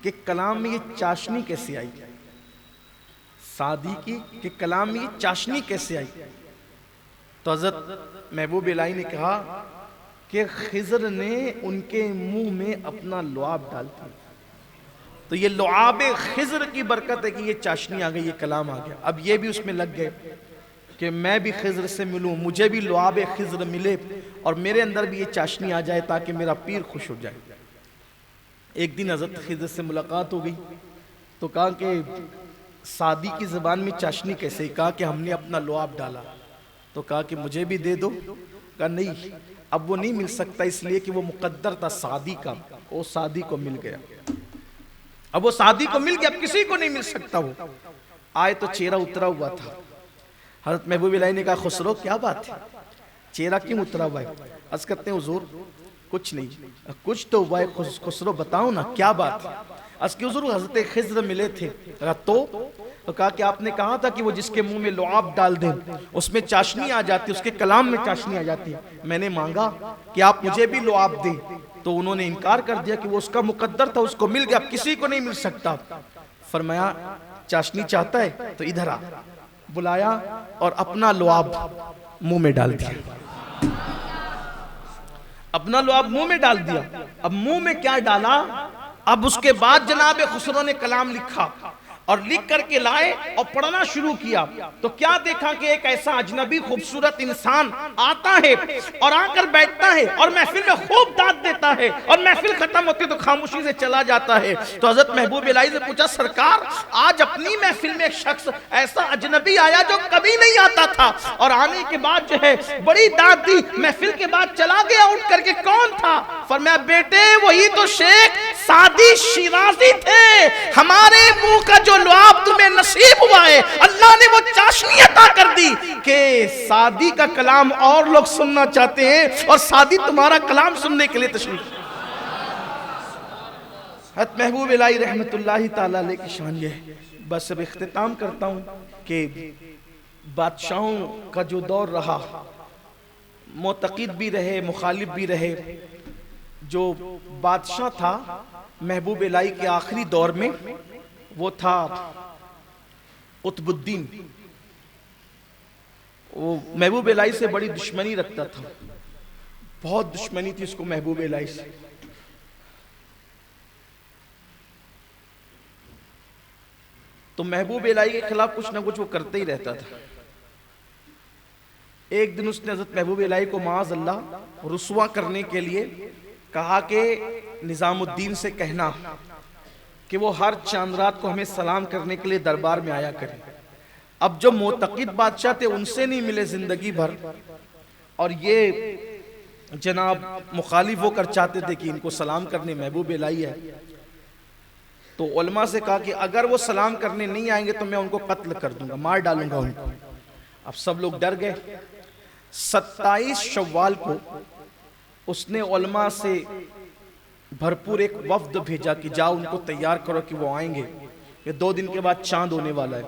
کے کلام میں یہ چاشنی کیسے آئی، سعدی کے کلام میں یہ چاشنی کیسے آئی؟ تو حضرت محبوب الہی نے کہا کہ خضر نے ان کے منہ میں اپنا لعاب ڈال دیا، تو یہ لعاب خضر کی برکت ہے کہ یہ چاشنی آ گئی، یہ کلام آ گیا۔ اب یہ بھی اس میں لگ گئے کہ میں بھی خضر سے ملوں، مجھے بھی لعاب خضر ملے اور میرے اندر بھی یہ چاشنی آ جائے تاکہ میرا پیر خوش ہو جائے۔ ایک دن حضرت خضر سے ملاقات ہو گئی تو کہا کہ سعدی کی زبان میں چاشنی کیسے؟ کہا کہ ہم نے اپنا لعاب ڈالا، تو کہا کہ مجھے بھی دے دو، کہا نہیں اب وہ نہیں مل سکتا، اس لیے کہ وہ مقدر تھا سعدی کا، وہ سعدی کو مل گیا، اب وہ سعدی کو مل گیا، اب کسی کو نہیں مل سکتا۔ وہ آئے تو چہرہ اترا ہوا تھا، حضرت محبوب الہی نے کہا خسرو کیا بات ہے، چہرہ کیوں اترا ہوا ہے؟ عرض کرتے ہیں حضور کچھ نہیں، کچھ تو ہوا ہے خسرو بتاؤ نا کیا بات ہے؟ عرض کہ حضور حضرت خضر ملے تھے، کہا تو کہا کہ آپ نے کہا تھا کہ وہ جس کے منہ میں لعاب ڈال دیں اس میں چاشنی آ جاتی، اس کے کلام میں چاشنی آ جاتی، میں نے مانگا کہ آپ مجھے بھی لعاب دیں، تو انہوں نے انکار کر دیا کہ وہ اس کا مقدر تھا، اس کو مل گیا، اب کسی کو نہیں مل سکتا۔ فرمایا چاشنی چاہتا ہے تو ادھر آ، بلایا اور اپنا لعاب منہ میں ڈال دیا، اپنا لعاب منہ میں ڈال دیا۔ اب منہ میں کیا ڈالا؟ اب اس کے بعد جناب خسرو نے کلام لکھا اور لکھ کر کے لائے اور پڑھنا شروع کیا، تو کیا دیکھا کہ ایک ایسا اجنبی خوبصورت انسان آتا ہے اور آ کر بیٹھتا ہے اور محفل میں خوب داد دیتا ہے، اور محفل ختم ہوتی تو خاموشی سے چلا جاتا ہے۔ تو حضرت محبوب الہی سے پوچھا سرکار آج اپنی محفل میں ایک شخص ایسا اجنبی آیا جو کبھی نہیں آتا تھا، اور آنے کے بعد جو ہے بڑی داد دی، محفل کے بعد چلا گیا اٹھ کر کے، کون تھا؟ فرمایا بیٹے وہی تو شیخ سعدی شیرازی تھے، ہمارے منہ کا جو لعاب تمہیں نصیب ہوا ہے اللہ نے وہ چاشنی عطا کر دی کہ سعدی کا کلام اور لوگ سننا چاہتے ہیں اور سعدی تمہارا کلام سننے کے لیے تشریف۔ حضرت محبوب الہی رحمت اللہ تعالیٰ علیہ کی شان یہ ہے۔ بس اب اختتام کرتا ہوں کہ بادشاہوں کا جو دور رہا، معتقد بھی رہے مخالف بھی رہے، جو بادشاہ تھا محبوب الہی کے آخری دور میں وہ تھا قطب الدین، وہ محبوب الہی سے بڑی دشمنی رکھتا تھا، بہت دشمنی تھی اس کو محبوب الہی سے۔ تو محبوب الہی کے خلاف کچھ نہ کچھ وہ کرتے ہی رہتا تھا۔ ایک دن اس نے حضرت محبوب الہی کو معاذ اللہ رسوا کرنے کے لیے کہا کہ نظام الدین سے کہنا کہ وہ ہر چاند رات کو ہمیں سلام کرنے کے لیے دربار میں آیا کرے۔ اب جو معتقد بادشاہ تھے ان سے نہیں ملے زندگی بھر، اور یہ جناب مخالف ہو کر چاہتے تھے کہ ان کو سلام کرنے محبوب الہی ہے، تو علماء سے کہا کہ اگر وہ سلام کرنے نہیں آئیں گے تو میں ان کو قتل کر دوں گا، مار ڈالوں گا ان کو۔ اب سب لوگ ڈر گئے۔ 27 شوال کو اس نے علماء سے بھرپور ایک وفد بھیجا کہ جاؤ ان کو تیار کرو کہ وہ آئیں گے، یہ 2 دن کے بعد چاند ہونے والا ہے۔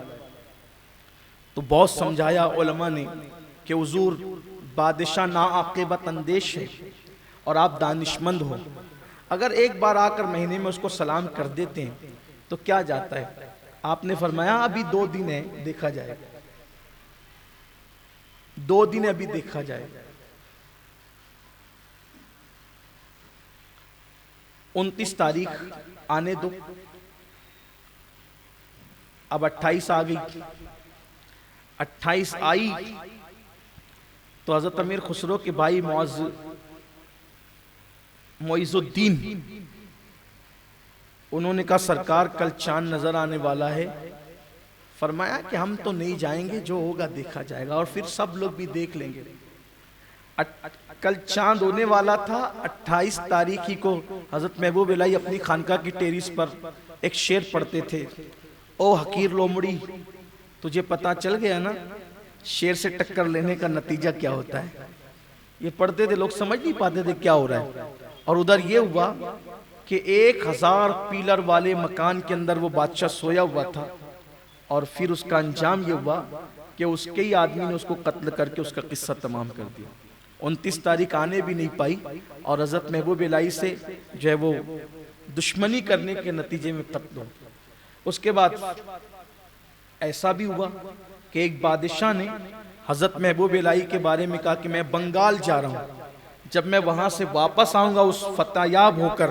تو بہت سمجھایا علماء نے کہ حضور بادشاہ ناعاقبت اندیش ہے اور آپ دانشمند ہو، اگر ایک بار آ کر مہینے میں اس کو سلام کر دیتے ہیں تو کیا جاتا ہے؟ آپ نے فرمایا ابھی 2 دن ہے دیکھا جائے، 2 دن ابھی دیکھا جائے۔ 29 تاریخ آنے دو، اب 28 آ گئی، 28 آئی تو حضرت امیر خسرو کے بھائی معز الدین انہوں نے کہا سرکار کل چاند نظر آنے والا ہے۔ فرمایا کہ ہم تو نہیں جائیں گے، جو ہوگا دیکھا جائے گا اور پھر سب لوگ بھی دیکھ لیں گے۔ کل چاند ہونے والا تھا، 28 تاریخ ہی کو حضرت محبوب الہی اپنی خانقاہ کی ٹیریس پر ایک شعر پڑھتے تھے، او حقیر لومڑی تجھے پتا چل گیا نا شیر سے ٹکر لینے کا نتیجہ کیا ہوتا ہے۔ یہ پڑھتے تھے، لوگ سمجھ نہیں پاتے تھے کیا ہو رہا ہے، اور ادھر یہ ہوا کہ 1000 پیلر والے مکان کے اندر وہ بادشاہ سویا ہوا تھا، اور پھر اس کا انجام یہ ہوا کہ اس کے ہی آدمی نے اس کو قتل کر کے اس کا قصہ تمام کر دیا۔ 29 تاریخ آنے بھی نہیں پائی اور حضرت محبوب الہی سے جو ہے وہ دشمنی کرنے کے نتیجے میں قتل ہو۔ اس کے بعد ایسا بھی ہوا کہ ایک بادشاہ نے حضرت محبوب الہی کے بارے میں کہا کہ میں بنگال جا رہا ہوں، جب میں وہاں سے واپس آؤں گا اس فتح یاب ہو کر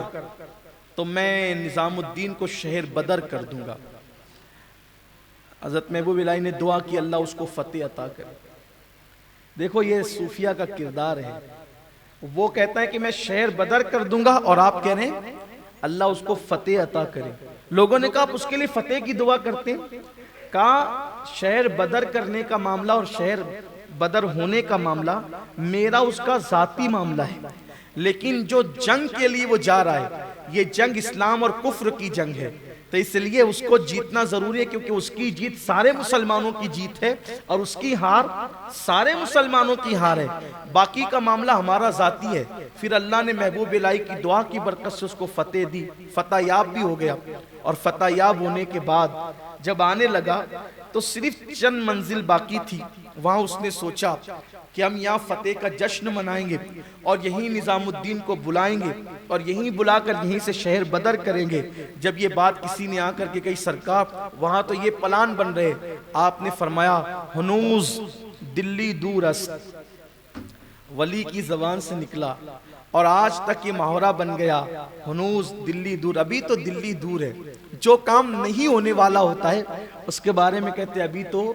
تو میں نظام الدین کو شہر بدر کر دوں گا۔ حضرت محبوب الہی نے دعا کی اللہ اس کو فتح عطا کرے۔ دیکھو یہ صوفیہ کا کردار ہے، وہ کہتا ہے کہ میں شہر بدر کر دوں گا اور آپ کہہ رہے ہیں اللہ اس کو فتح عطا کرے۔ لوگوں نے کہا آپ اس کے لیے فتح کی دعا کرتے ہیں، کہا شہر بدر کرنے کا معاملہ اور شہر بدر ہونے کا معاملہ میرا اس کا ذاتی معاملہ ہے، لیکن جو جنگ کے لیے وہ جا رہا ہے یہ جنگ اسلام اور کفر کی جنگ ہے، تو اس لیے اس کو جیتنا ضروری ہے، کیونکہ اس کی جیت سارے مسلمانوں کی جیت ہے اور اس کی ہار سارے مسلمانوں کی ہار ہے، باقی کا معاملہ ہمارا ذاتی ہے۔ پھر اللہ نے محبوب الہی کی دعا کی برکت سے اس کو فتح دی، فتح یاب بھی ہو گیا، اور فتح یاب ہونے کے بعد جب آنے لگا تو صرف چند منزل باقی تھی، وہاں اس نے سوچا کہ ہم یہاں فتح کا جشن منائیں گے اور یہیں نظام الدین کو بلائیں گے اور یہیں بلا کر یہیں سے شہر بدر کریں گے۔ جب یہ بات کسی نے آ کر کے کہی سرکار وہاں تو یہ پلان بن رہے، آپ نے فرمایا ہنوز دلی دور است، ولی کی زبان سے نکلا اور آج تک یہ محاورہ بن گیا، ہنوز دلی دور، ابھی تو دلی دور ہے۔ جو کام نہیں ہونے والا ہوتا ہے اس کے بارے میں کہتے ہیں ابھی تو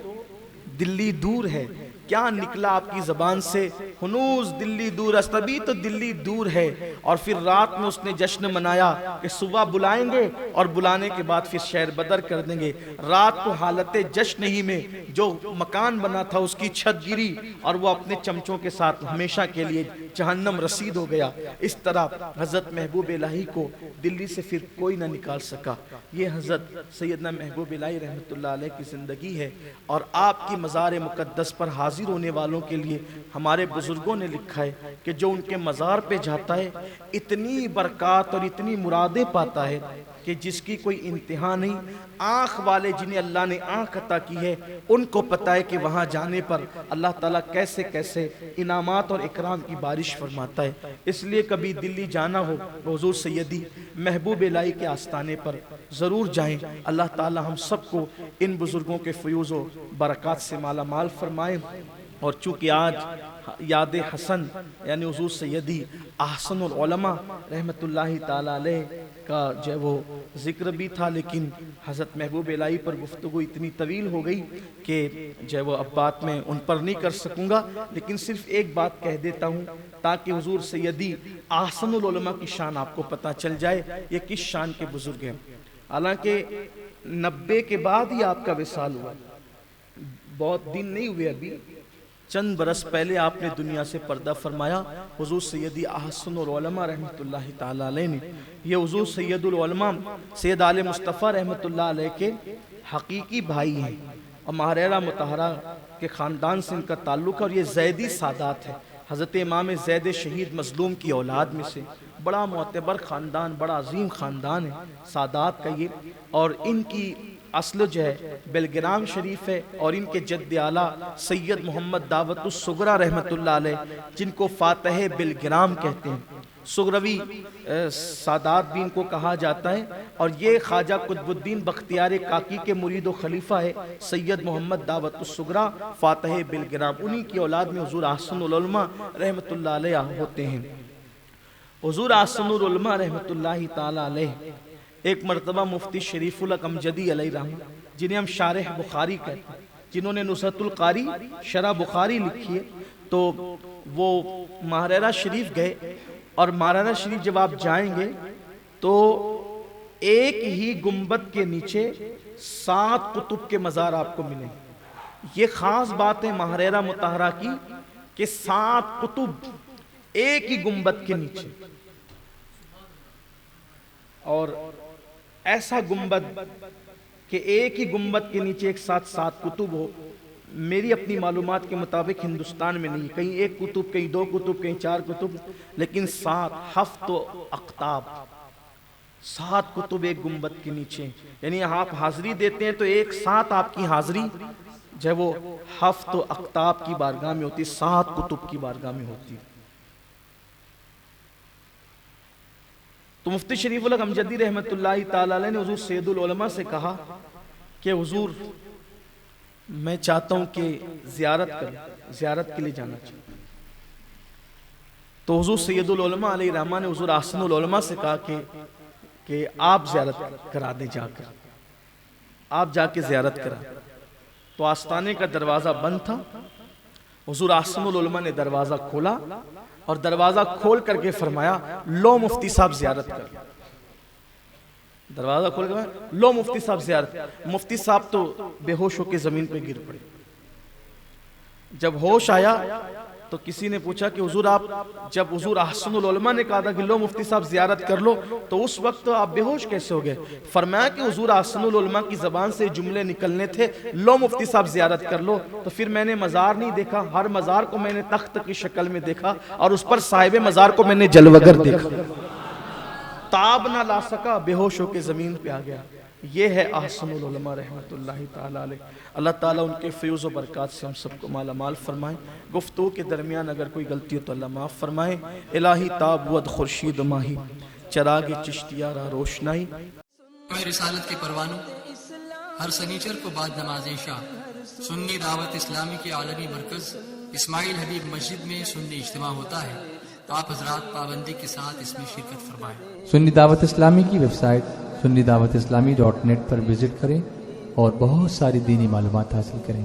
دلی دور ہے۔ کیا نکلا آپ کی زبان سے؟ ہنوز دلی دور است، ابھی تو دلی دور ہے۔ اور پھر رات میں اس نے جشن منایا کہ صبح بلائیں گے اور بلانے کے بعد پھر شہر بدر کر دیں گے۔ رات کو حالت جشن ہی میں جو مکان بنا تھا اس کی چھت گری اور وہ اپنے چمچوں کے ساتھ ہمیشہ کے لیے جہنم رسید ہو گیا۔ اس طرح حضرت محبوب الہی کو دلی سے پھر کوئی نہ نکال سکا۔ یہ حضرت سیدنا محبوب الہی رحمۃ اللہ علیہ کی زندگی ہے، اور آپ کی مزار مقدس پر حاضر ہونے والوں کے لیے ہمارے بزرگوں نے لکھا ہے کہ جو ان کے مزار پہ جاتا ہے اتنی برکات اور اتنی مرادیں پاتا ہے کہ جس کی کوئی انتہا نہیں۔ آنکھ والے جنہیں اللہ نے آنکھ عطا کی ہے ان کو پتہ ہے کہ وہاں جانے پر اللہ تعالیٰ کیسے کیسے انعامات اور اکرام کی بارش فرماتا ہے۔ اس لیے کبھی دلی جانا ہو حضور سیدی محبوب الہی کے آستانے پر ضرور جائیں۔ اللہ تعالیٰ ہم سب کو ان بزرگوں کے فیوز و برکات سے مالا مال فرمائے۔ اور چونکہ آج یاد حسن یعنی حضور سیدی احسن العلماء رحمت اللہ تعالیٰ علیہ کا جو وہ ذکر بھی تھا، لیکن حضرت محبوب الہی پر گفتگو اتنی طویل ہو گئی کہ جو وہ اب بات میں ان پر نہیں کر سکوں گا، لیکن صرف ایک بات کہہ دیتا ہوں تاکہ حضور سیدی احسن العلماء کی شان آپ کو پتہ چل جائے یہ کس شان کے بزرگ ہیں۔ حالانکہ 90 کے بعد ہی آپ کا وصال ہوا، بہت دن نہیں ہوئے، ابھی چند برس پہلے آپ نے دنیا سے پردہ فرمایا۔ حضور سیدی احسن العلماء رحمت اللہ تعالیٰ علیہ نے، یہ حضور سید العلماء سید آل مصطفیٰ رحمت اللہ علیہ کے حقیقی بھائی ہیں، اور مہریرہ مطہرہ کے خاندان سے ان کا تعلق ہے، اور یہ زیدی سادات ہے، حضرت امام زید شہید مظلوم کی اولاد میں سے بڑا معتبر خاندان، بڑا عظیم خاندان ہے سادات کا یہ، اور ان کی اصل جو ہے بلگرام شریف ہے، اور ان کے جد اعلیٰ سید محمد دعوت الصغریٰ رحمت اللہ علیہ جن کو فاتح بلگرام کہتے ہیں، سغروی سادات بھی ان کو کہا جاتا ہے، اور یہ خواجہ قطب الدین بختیار کاکی کے مرید و خلیفہ ہے سید محمد دعوت الصغریٰ فاتح بلگرام، انہی کی اولاد میں حضور احسن العلماء رحمت اللہ علیہ ہوتے ہیں۔ حضور احسن العلماء رحمت اللہ تعالیٰ علیہ ایک مرتبہ مفتی شریف الحق امجدی علیہ رحمہ، جنہیں ہم شارح بخاری کہتے ہیں، جنہوں نے نصرت القاری شرح بخاری لکھی ہے، تو وہ مہریرہ شریف گئے، اور مہریرہ شریف جب آپ جائیں گے تو ایک ہی گنبد کے نیچے 7 قطب کے مزار آپ کو ملیں گے۔ یہ خاص بات ہے مہریرہ مطہرہ کی کہ 7 قطب ایک ہی گنبد کے نیچے، اور ایسا گنبد کہ ایک ہی گنبد کے نیچے ایک ساتھ 7 قطب ہو، میری اپنی معلومات کے مطابق ہندوستان میں نہیں، کہیں 1 قطب، کہیں 2 قطب، کہیں 4 قطب، لیکن 7 اقطاب، 7 قطب ایک گنبد کے نیچے، یعنی آپ حاضری دیتے ہیں تو ایک ساتھ آپ کی حاضری جو ہے وہ 7 اقطاب کی بارگاہ میں ہوتی، 7 قطب کی بارگاہ میں ہوتی۔ تو مفتی شریف الحق امجدی رحمت اللہ تعالیٰ علیہ نے حضور سید العلماء سے کہا کہ حضور میں چاہتا ہوں کہ زیارت کے لیے جانا چاہتا ہوں۔ تو حضور سید العلماء علیہ رحمہ نے حضور احسن العلماء سے کہا کہ آپ زیارت کرا دیں، آپ جا کے زیارت کرا۔ تو آستانے کا دروازہ بند تھا، حضور احسن العلماء نے دروازہ کھولا اور دروازہ کھول کر کے فرمایا لو مفتی صاحب زیارت کر۔ دروازہ کھول گیا، لو مفتی صاحب زیارت. مفتی صاحب تو بے ہوش ہو کے زمین پہ گر پڑے. جب ہوش آیا تو کسی نے پوچھا کہ حضور آپ، جب حضور احسن العلماء نے کہا تھا کہ لو مفتی صاحب زیارت کر لو، تو اس وقت تو آپ بے ہوش کیسے ہو گئے؟ فرمایا کہ حضور احسن العلماء کی زبان سے جملے نکلنے تھے، لو مفتی صاحب زیارت کر لو. تو پھر میں نے مزار نہیں دیکھا، ہر مزار کو میں نے تخت کی شکل میں دیکھا، اور اس پر صاحب مزار کو میں نے جلوگر دیکھا. تاب نہ لا سکا، بے ہوش ہو کے زمین پہ آ گیا. یہ ہے احسن العلماء رحمت اللہ تعالیٰ علیہ. اللہ تعالیٰ ان کے فیض و برکات سے ہم سب کو مالا مال فرمائیں. گفتگو کے درمیان اگر کوئی غلطی ہو تو اللہ معاف فرمائے. الہی تاب ود خورشید ماہی، چراغ چشتیہ را روشنائی. رسالت کے پروانوں، ہر سنیچر کو بعد نماز عشاء سنی دعوت اسلامی کے عالمی مرکز اسماعیل حبیب مسجد میں سنی اجتماع ہوتا ہے. آپ حضرات پابندی کے ساتھ اس میں شرکت فرمائیں. سنی دعوت اسلامی کی website sunni dawat islami.net پر وزٹ کریں اور بہت ساری دینی معلومات حاصل کریں.